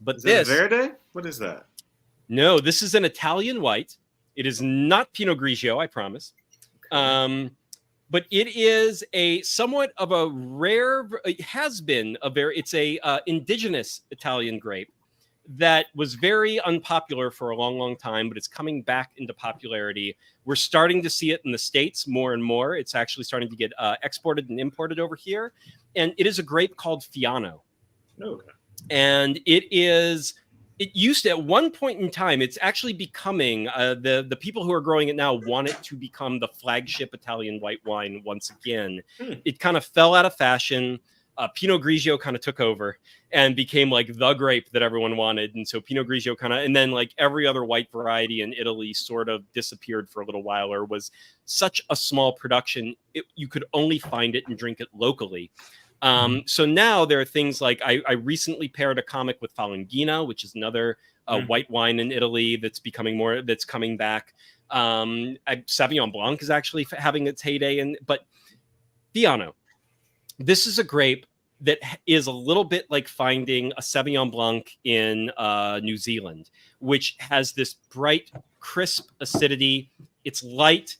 But is this Verde? What is that? No, this is an Italian white. It is not Pinot Grigio, I promise. But it is a somewhat of a rare. It has been it's a indigenous Italian grape that was very unpopular for a long, long time, but it's coming back into popularity. We're starting to see it in the States more and more. It's actually starting to get exported and imported over here. And it is a grape called Fiano. Okay. And it used to, at one point in time, it's actually becoming, the people who are growing it now want it to become the flagship Italian white wine once again. It kind of fell out of fashion. Pinot Grigio kind of took over and became like the grape that everyone wanted. And so Pinot Grigio and then like every other white variety in Italy sort of disappeared for a little while, or was such a small production, you could only find it and drink it locally. So now there are things like I recently paired a comic with Falanghina, which is another white wine in Italy that's coming back. Sauvignon Blanc is actually having its heyday, but Fiano, this is a grape that is a little bit like finding a Sauvignon Blanc in New Zealand, which has this bright, crisp acidity. It's light,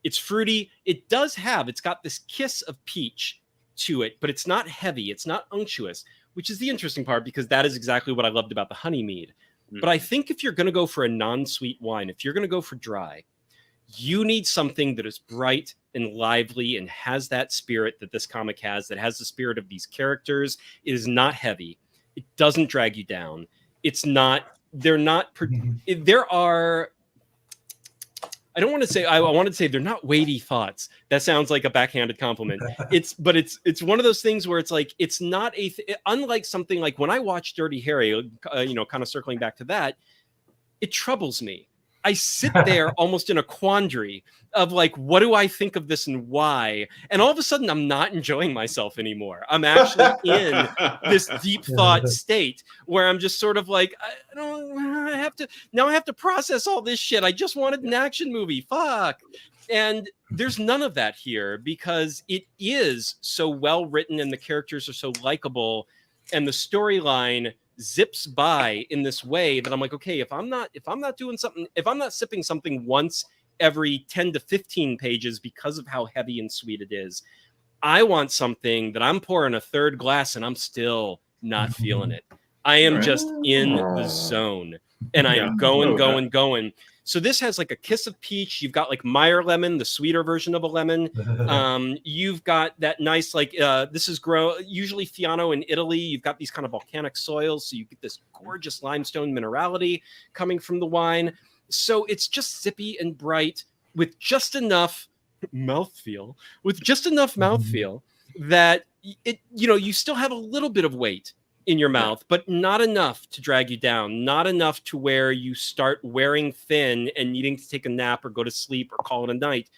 it's fruity. It's got this kiss of peach to it, but it's not heavy. It's not unctuous, which is the interesting part because that is exactly what I loved about the honey mead. But I think if you're going to go for a non-sweet wine, if you're going to go for dry, you need something that is bright and lively and has that spirit that this comic has, that has the spirit of these characters. It is not heavy. It doesn't drag you down. I don't want to say, I wanted to say they're not weighty thoughts. That sounds like a backhanded compliment. It's one of those things where it's like, it's not unlike something like when I watch Dirty Harry, kind of circling back to that, it troubles me. I sit there almost in a quandary of like, what do I think of this and why? And all of a sudden, I'm not enjoying myself anymore. I'm actually in this deep thought state where I'm just sort of like, I have to process all this shit. I just wanted an action movie. Fuck. And there's none of that here because it is so well written and the characters are so likable and the storyline zips by in this way that I'm like, okay, if I'm not doing something, if I'm not sipping something once every 10 to 15 pages because of how heavy and sweet it is, I want something that I'm pouring a third glass and I'm still not feeling it. I am just in the zone and I am going. So this has like a kiss of peach. You've got like Meyer lemon, the sweeter version of a lemon. You've got that nice, like, this is usually Fiano in Italy. You've got these kind of volcanic soils. So you get this gorgeous limestone minerality coming from the wine. So it's just sippy and bright with just enough mouthfeel, that it, you still have a little bit of weight in your mouth, but not enough to drag you down, not enough to where you start wearing thin and needing to take a nap or go to sleep or call it a night.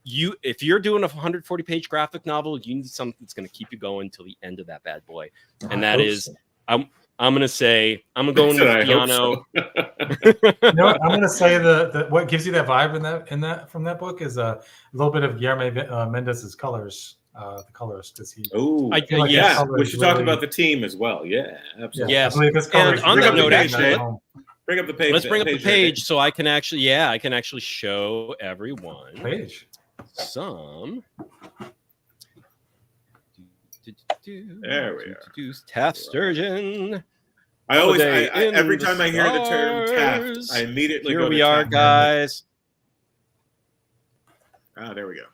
If you're doing a 140-page graphic novel, you need something that's going to keep you going till the end of that bad boy. And that is, I'm going to say, I'm going with Fiano. What? I'm going to say the what gives you that vibe in that from that book is a little bit of Guillermo Mendez's colors. The colorist, because he. Oh, we should talk about the team as well. Yeah, absolutely. Yes. And on that note, actually, bring up the page. Let's bring up the page so I can actually show everyone some. There we are. Taft Sturgeon. Every time I hear the term Taft, I immediately Here we are, guys. There we go.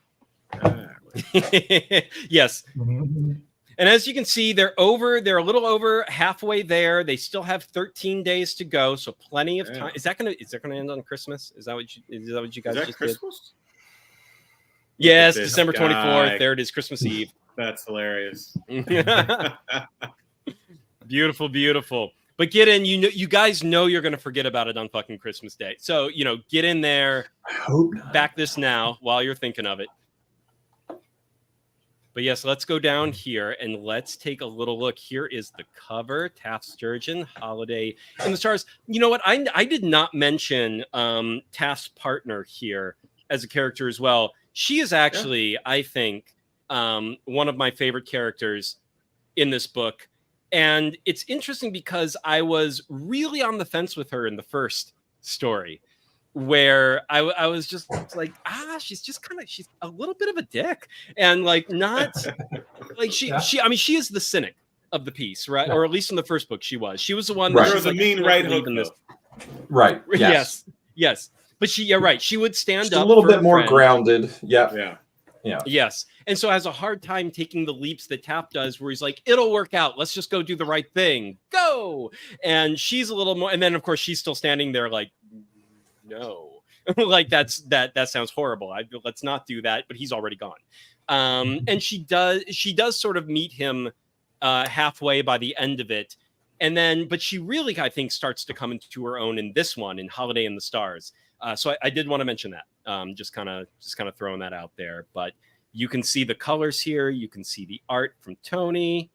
Yes. And as you can see, they're a little over halfway there. They still have 13 days to go, so plenty of time. Is that gonna end on Christmas? Is that what you guys just Christmas? Did? Yes, December 24th. There it is, Christmas Eve. That's hilarious. Beautiful, beautiful. But get in, you guys know you're gonna forget about it on fucking Christmas Day. So get in there. I hope not. Back this now while you're thinking of it. But yes, let's go down here and let's take a little look. Here is the cover, Taft Sturgeon, Holiday in the Stars. You know what? I did not mention Taft's partner here as a character as well. She is actually, I think, one of my favorite characters in this book. And it's interesting because I was really on the fence with her in the first story, where I was just like, she's a little bit of a dick, and like not like she is the cynic of the piece, right? Or at least in the first book she was the one that was a mean right hook in this. Right. Yes. But she would stand up a little bit more grounded. Yeah. Yes. And so has a hard time taking the leaps that Taft does, where he's like, it'll work out. Let's just go do the right thing. Go. And she's a little more, and then of course she's still standing there like, no, like that sounds horrible. Let's not do that. But he's already gone. And she does sort of meet him halfway by the end of it. And then, but she really, I think, starts to come into her own in this one, in Holiday in the Stars. So I did want to mention that, just kind of throwing that out there. But you can see the colors here. You can see the art from Tony.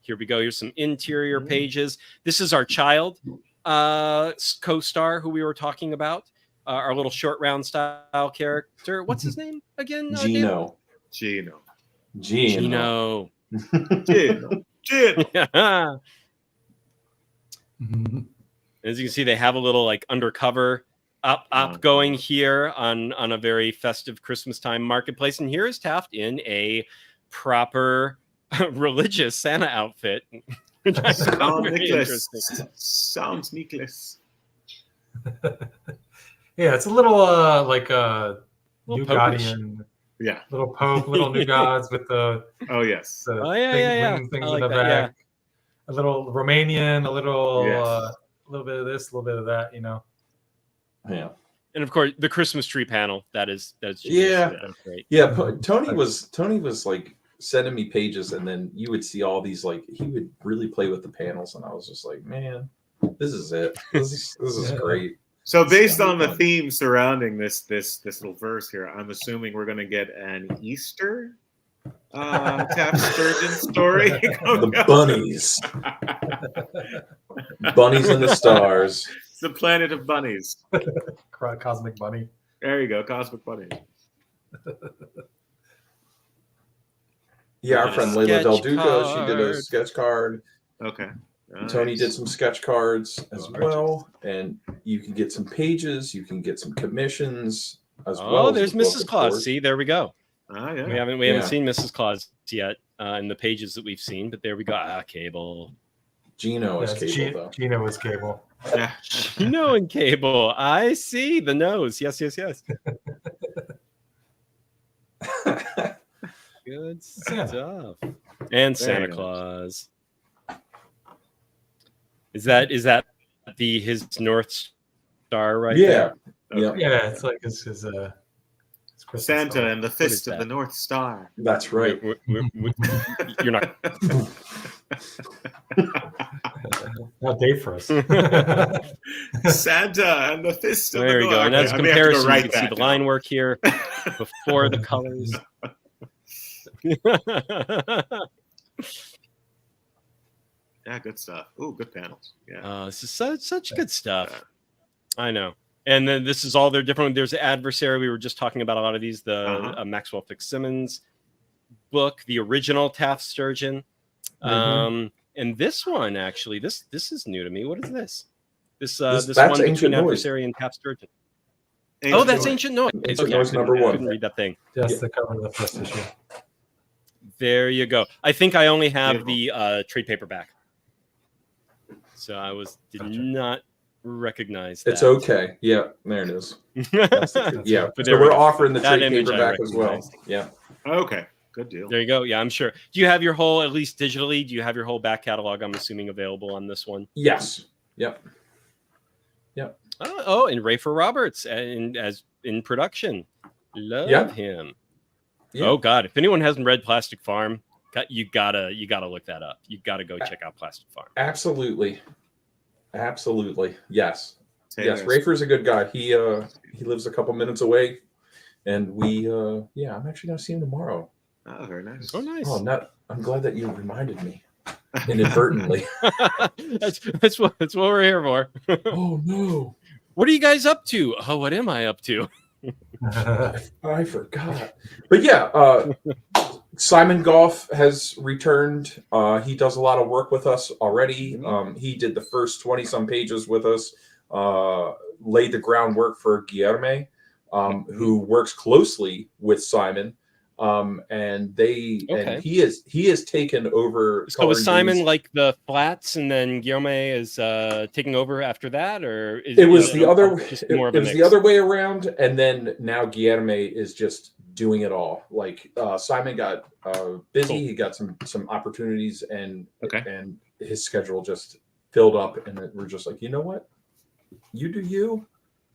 Here we go. Here's some interior pages. This is our child co-star who we were talking about, our little short round style character. What's his name again? Gino. As you can see, they have a little like undercover up going here on a very festive Christmas time marketplace. And here is Taft in a proper religious Santa outfit. Sounds Nicholas. Yeah, it's a little like a New Godian. Yeah, little Pope, little New Gods with the things in the back. A little Romanian, a little bit of this, a little bit of that, Yeah. And of course the Christmas tree panel. That's That's great. Tony was like sending me pages, and then you would see all these, like, he would really play with the panels, and I was just like, man, this is it. This is great. So based on the theme surrounding this little verse here, I'm assuming we're going to get an Easter Taft Sturgeon story. The bunnies. Bunnies in the stars. It's the planet of bunnies. Cosmic bunny. There you go, cosmic bunny. Yeah, our friend Layla Del Duca, card. she did a sketch card. Okay. Tony did some sketch cards as well, and you can get some pages, you can get some commissions as well. Oh, there's Mrs. Claus. See, there we go. Yeah. We haven't seen Mrs. Claus yet in the pages that we've seen, but there we go. Cable. Gino is Cable, though. Gino is Cable. Yeah. Gino and Cable. I see the nose. Yes. Good stuff. And Santa Claus. Is that his North Star right there? Yeah. Yeah, it's like his Santa and the Fist of the North Star. That's right. You're not. Not date for us. Santa and the Fist of the North Star. There you go. And as a comparison, you can see the line work here before the colors. Yeah, good stuff. Ooh, good panels. Yeah. This is such good stuff. I know. And then this is all their different. There's Adversary. We were just talking about a lot of these. The Maxwell Fitzsimmons book, the original Taft Sturgeon. And this one, actually, this is new to me. What is this? This one between Adversary and Taft Sturgeon. That's Ancient Noise. Ancient Noise number 1. I couldn't read that thing. Just the cover of the first issue. There you go. I think I only have the trade paperback. So I did not recognize that. It's okay. Yeah, there it is. Yeah, but so we're offering the trade paperback as well. Yeah. Okay, good deal. There you go. Yeah, I'm sure. Do you have your whole, at least digitally, do you have your whole back catalog, I'm assuming, available on this one? Yes. Yep. Oh, and Rafer Roberts as in production. Love him. Yeah. Oh God, if anyone hasn't read Plastic Farm, you gotta look that up. You gotta go check out Plastic Farm. Absolutely. Yes. Yes. Rafer's a good guy. He lives a couple minutes away, and I'm actually gonna see him tomorrow. Oh, very nice. Oh, nice. I'm glad that you reminded me inadvertently. that's what we're here for. Oh no. What are you guys up to? Oh, what am I up to? I forgot. But yeah, Simon Goff has returned. He does a lot of work with us already. He did the first 20-some pages with us, laid the groundwork for Guilherme, who works closely with Simon. And he has taken over. So was Simon like the flats, and then Guilherme is taking over after that, or it was the other way around, and then now Guilherme is just doing it all. Like Simon got busy, cool. He got some opportunities, and his schedule just filled up, and we're just like, you know what, you do you,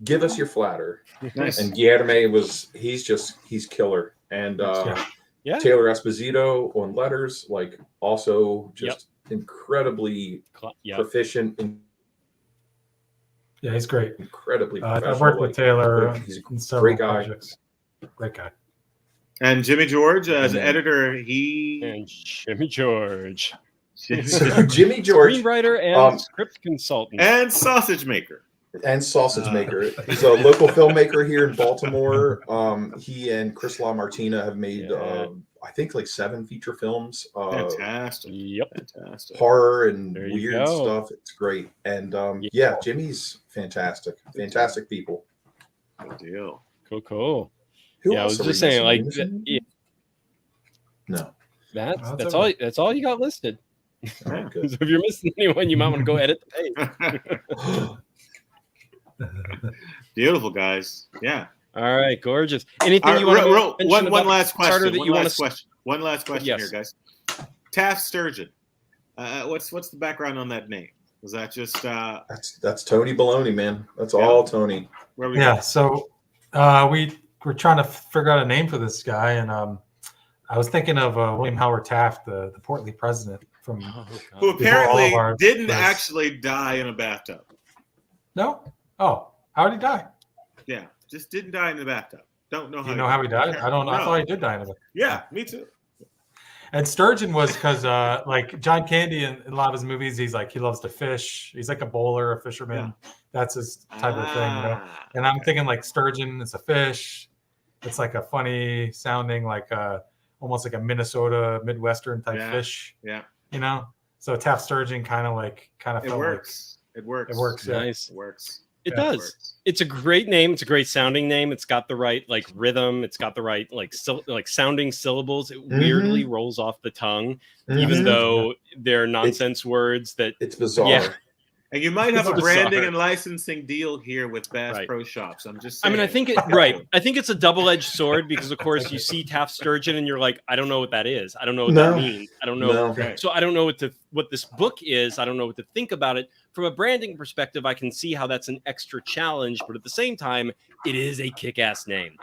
give us your flatter. Nice. And Guilherme he's killer. And Taylor Esposito on letters, like also just incredibly proficient. Yeah, he's great. Incredibly professional. I've worked with Taylor. He's a great guy. Projects. Great guy. And Jimmy George as editor, Jimmy George, screenwriter and script consultant and sausage maker. He's a local filmmaker here in Baltimore. He and Chris LaMartina have made, I think, like 7 feature films. Fantastic. Fantastic. Horror and weird stuff. It's great. And Jimmy's fantastic. Fantastic people. Good deal. Cool. I was just saying, like, no. That's all you got listed. Oh, good. So if you're missing anyone, you might want to go edit the page. Beautiful, guys. Yeah. All right, gorgeous. Anything you want to mention? One last question. One last question yes. here, guys. Taft Sturgeon. What's the background on that name? Was that just that's Tony Baloney, man. That's all Tony. So we're trying to figure out a name for this guy, and I was thinking of William Howard Taft, the portly president from who apparently didn't actually die in a bathtub. No. Oh, How did he die? Yeah, just didn't die in the bathtub. Don't know how. Do you know how he died? I don't know. I thought he did die in the bathtub. Yeah, me too. And Sturgeon was because like John Candy in a lot of his movies, he's like he loves to fish. He's like a bowler, a fisherman. Yeah. That's his type of thing, you know. And I'm thinking like sturgeon, it's a fish. It's like a funny sounding, like almost like a Minnesota Midwestern type fish. Yeah. You know. So Taft Sturgeon kind of felt works. Like it works. It works. Yeah. Nice. It works. It does. It's a great name. It's a great sounding name. It's got the right like rhythm. It's got the right like sounding syllables. It weirdly rolls off the tongue, even though they're nonsense words. That it's bizarre. Yeah. And you might have a branding and licensing deal here with Bass Pro Shops. I'm just saying. I mean, I think I think it's a double-edged sword because, of course, you see Taft Sturgeon and you're like, I don't know what that is. I don't know what that means. I don't know. So I don't know what this book is. I don't know what to think about it. From a branding perspective, I can see how that's an extra challenge, but at the same time, it is a kick-ass name,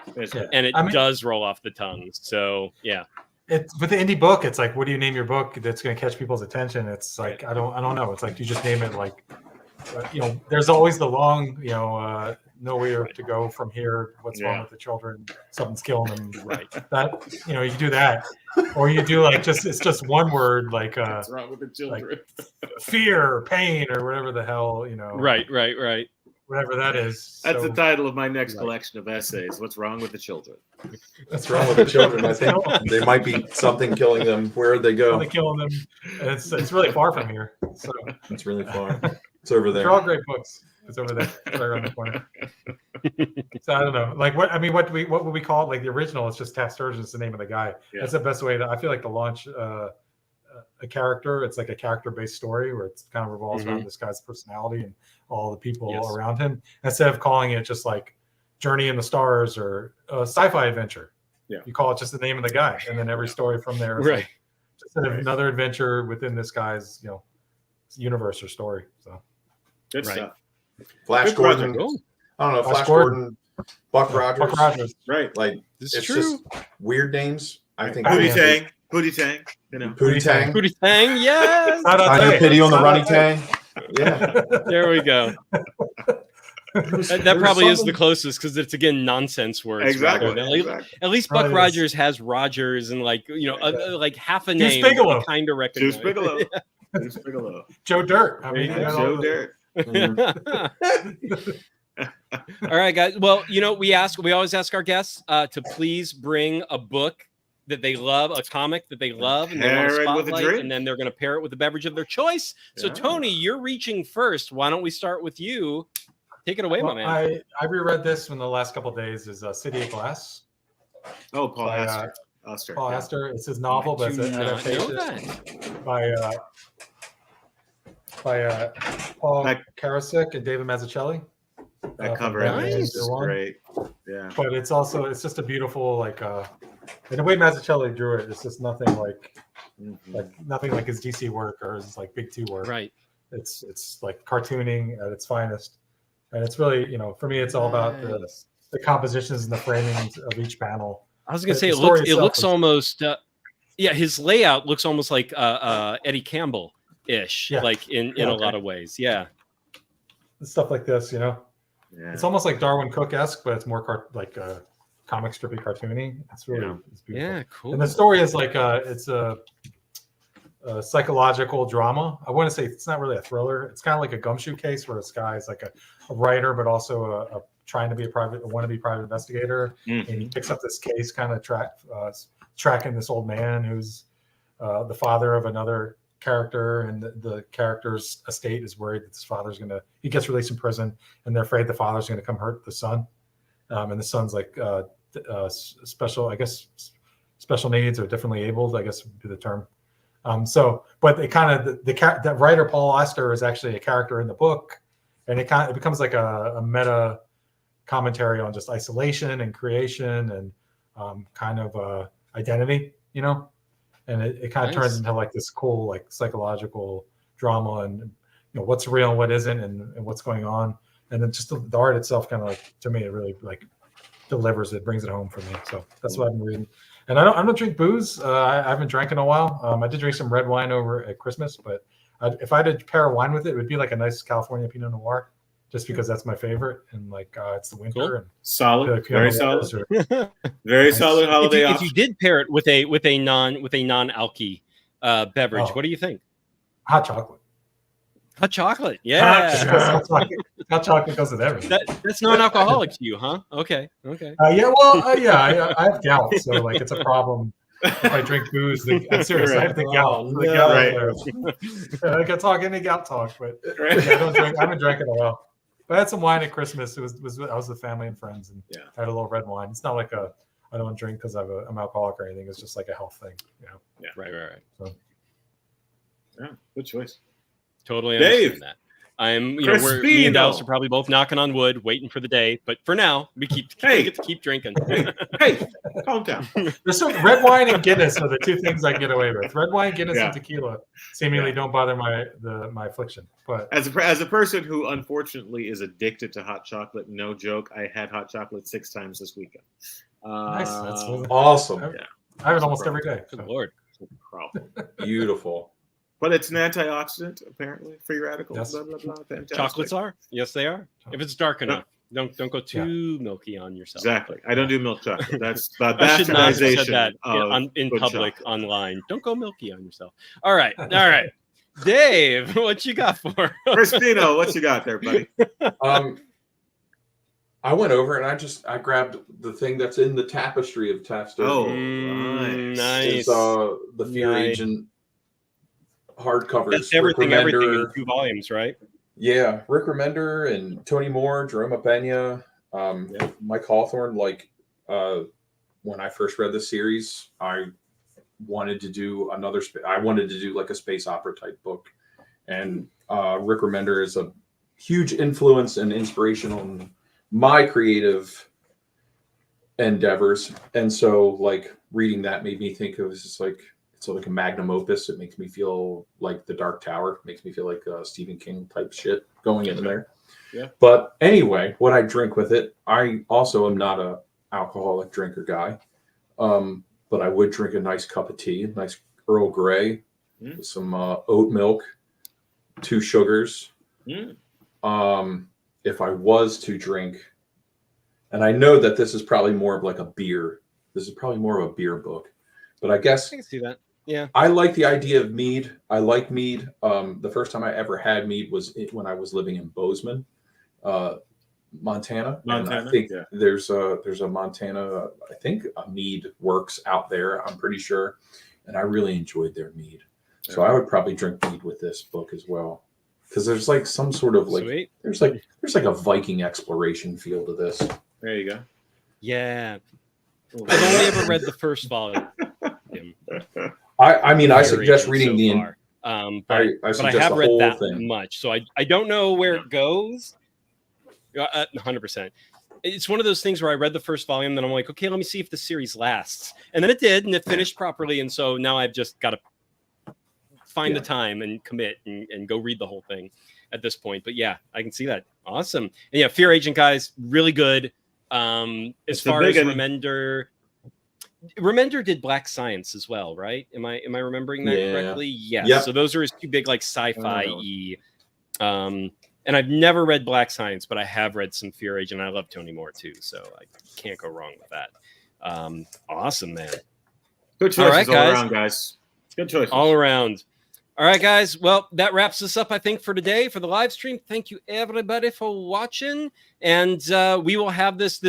and it does roll off the tongue. So yeah. It's with the indie book. It's like, what do you name your book that's going to catch people's attention? It's like I don't know. It's like you just name it like, you know. There's always the long, you know, nowhere to go from here. What's wrong with the children? Something's killing them. Right. That you know, you do that, or you do like it's just one word like what's wrong with the children? Like fear, pain, or whatever the hell you know. Right. Whatever that is. That's the title of my next collection of essays. What's wrong with the children? What's wrong with the children? I think there might be something killing them. Where'd they go? Something killing them. It's really far from here. So it's really far. It's over there. They're all great books. It's over there. It's right around the corner. So I don't know. Like what would we call it? Like the original is just Taft Sturgeon is the name of the guy. Yeah. That's the best way I feel like to launch a character. It's like a character-based story where it kind of revolves around this guy's personality and all the people around him, instead of calling it just like Journey in the Stars or a sci-fi adventure. Yeah, you call it just the name of the guy, and then every story from there is like just another adventure within this guy's universe or story. So good stuff. Flash Gordon. I don't know. Flash Gordon. Buck Rogers. Right. Like it's just weird names. I think. Pootie Tang. You know. Pootie Tang. Yes. Tiny Pity on the Running Tang. Yeah. There we go. That probably is the closest because it's again nonsense words. Exactly. At least Buck Rogers has Rogers and like like half a name. Kind of recognize. Juice Bigelow. Joe Dirt. I mean, Joe Dirt. All right, guys. Well, we always ask our guests to please bring a book that they love, a comic that they love, and they want to spotlight, and then they're going to pair it with the beverage of their choice. So, Tony, you're reaching first. Why don't we start with you? Take it away, my man. I reread this in the last couple of days. Is City of Glass? Oh, Paul Auster. Paul Auster. It's his novel, but it's an adaptation by Paul Karasik and David Mazzucchelli. That cover is great. Yeah, but it's just a beautiful and the way Mazzucchelli drew it, it's just nothing like nothing like his DC work or his like Big Two work. Right. It's like cartooning at its finest, and it's really for me it's all about the compositions and the framings of each panel. I was gonna say it looks almost his layout looks almost like Eddie Campbell ish, like in a lot of ways. Yeah. Stuff like this, it's almost like Darwin Cook-esque, but it's more comic strippy cartoony. It's really it's beautiful. Yeah, cool. And the story is like it's a psychological drama. I want to say it's not really a thriller. It's kind of like a Gumshoe case where this guy is like a writer, but also a trying to be a wannabe private investigator. And he picks up this case, kind of tracking this old man who's the father of another character, and the character's estate is worried that his father's he gets released from prison, and they're afraid the father's going to come hurt the son. And the son's like special needs or differently abled, I guess would be the term. But they kind of the writer Paul Auster is actually a character in the book, and it becomes like a meta commentary on just isolation and creation and kind of identity, and it kind of turns into like this cool like psychological drama and what's real and what isn't and what's going on. And then just the art itself kind of like, to me, it really like delivers it, brings it home for me. So that's what I've been reading. And I don't drink booze. I haven't drank in a while. I did drink some red wine over at Christmas, but if I had to pair a wine with it, it would be like a nice California Pinot Noir, just because that's my favorite, and like it's the winter. Cool. And Solid, very solid, very Nice. solid holiday. If you did pair it with a non-alky beverage, what do you think? Hot chocolate. Hot chocolate, yeah. Hot chocolate goes with everything. That's non-alcoholic to you, huh? Okay. Yeah, well, I have gout, so like it's a problem if I drink booze. I'm serious. I have the gout. Oh, The no. gout I can talk any gout talk, but I don't drink. I haven't drank in a while. But I had some wine at Christmas. I was with family and friends, and I had a little red wine. It's not like I don't drink because I'm alcoholic or anything. It's just like a health thing, you know. Yeah. Right. So. Yeah, good choice. Totally Dave. understand that. Me and Dallas are probably both knocking on wood, waiting for the day. But for now, we get to keep drinking. Hey, calm down. There's some red wine and Guinness are the two things I get away with. Red wine, Guinness, and tequila seemingly don't bother my affliction. But as a person who unfortunately is addicted to hot chocolate, no joke, I had hot chocolate 6 times this weekend. Nice. That's awesome. I have it almost every day. Good Lord. Problem. Beautiful. But it's an antioxidant, apparently, free radicals. Yes. Blah, blah, blah. Fantastic. Chocolates are? Yes, they are. If it's dark enough, don't go too milky on yourself. Exactly. I don't do milk chocolate. That's the I should not have said bastardization that in good public chocolate. online. Don't go milky on yourself. All right. Dave, what you got for Crispino, what you got there, buddy? I went over and I grabbed the thing that's in the tapestry of Taft Sturgeon. Nice. It's the Fear Agent hardcovers. That's everything in 2 volumes, right? Yeah, Rick Remender and Tony Moore, Jerome Pena, Mike Hawthorne. Like when I first read the series, I wanted to do I wanted to do like a space opera type book, and Rick Remender is a huge influence and inspiration on my creative endeavors, and so like reading that made me think it was just like it's like a magnum opus. It makes me feel like The Dark Tower. It makes me feel like Stephen King type shit going in there. Yeah. But anyway, what I drink with it, I also am not a alcoholic drinker guy, but I would drink a nice cup of tea, a nice Earl Grey, with some oat milk, 2 sugars. If I was to drink, and I know that this is probably more of like a beer. This is probably more of a beer book, but I guess I can see that. Yeah. I like the idea of mead. I like mead. The first time I ever had mead was when I was living in Bozeman, Montana. And I think there's a Montana, I think a mead works out there. I'm pretty sure. And I really enjoyed their mead. So I would probably drink mead with this book as well. Because there's like some sort of like Sweet. there's like a Viking exploration feel to this. There you go. Yeah. I've only ever read the first volume. I mean, I suggest reading the far. But I suggest have the read whole that thing. much, so I don't know where it goes. 100%. It's one of those things where I read the first volume, then I'm like, okay, let me see if the series lasts, and then it did, and it finished properly, and so now I've just got to find the time and commit and go read the whole thing at this point. But yeah, I can see that. Awesome. And yeah, Fear Agent guys, really good. As far as Remender did Black Science as well, right? Am I remembering that correctly? Yes. Yep. So those are his 2 big like sci-fi-y. And I've never read Black Science, but I have read some Fear Agent. I love Tony Moore too, so I can't go wrong with that. Awesome, man. Good choices all around, guys. Good choices. All around. All right, guys. Well, that wraps us up, I think, for today for the live stream. Thank you, everybody, for watching. And we will have this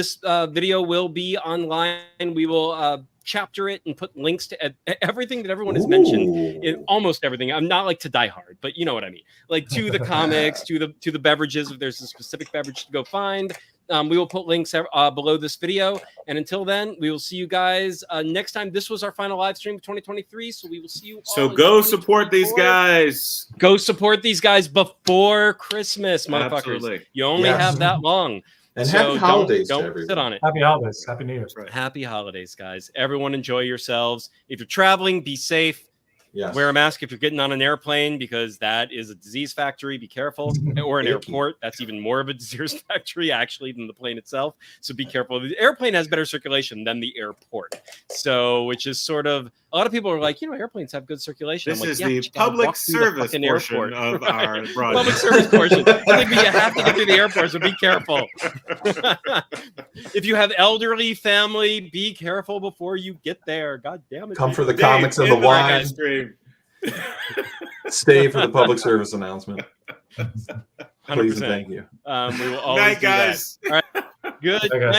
video will be online. We will chapter it and put links to everything that everyone has mentioned. In almost everything. I'm not like to Die Hard, but you know what I mean. Like to the comics, to the beverages. If there's a specific beverage to go find, we will put links below this video. And until then, we will see you guys next time. This was our final live stream of 2023. So we will see you. So go support these guys. Go support these guys before Christmas, motherfuckers. Absolutely. You only have that long. And so happy holidays. Don't sit on it. Happy holidays. Happy New Year's. Happy holidays, guys. Everyone enjoy yourselves. If you're traveling, be safe. Yes. Wear a mask if you're getting on an airplane, because that is a disease factory. Be careful. Or an airport. That's even more of a disease factory, actually, than the plane itself. So be careful. The airplane has better circulation than the airport. So, which is sort of, a lot of people are like, airplanes have good circulation. This I'm like, is the public service portion of our broadcast. Public service portion. I think you have to get through the airport, so be careful. If you have elderly family, be careful before you get there. God damn it. Come for the comics and the wine. Stay for the public service announcement. 100%. Please and thank you. We will always Night, do guys. that. All right. Good Bye, guys. night.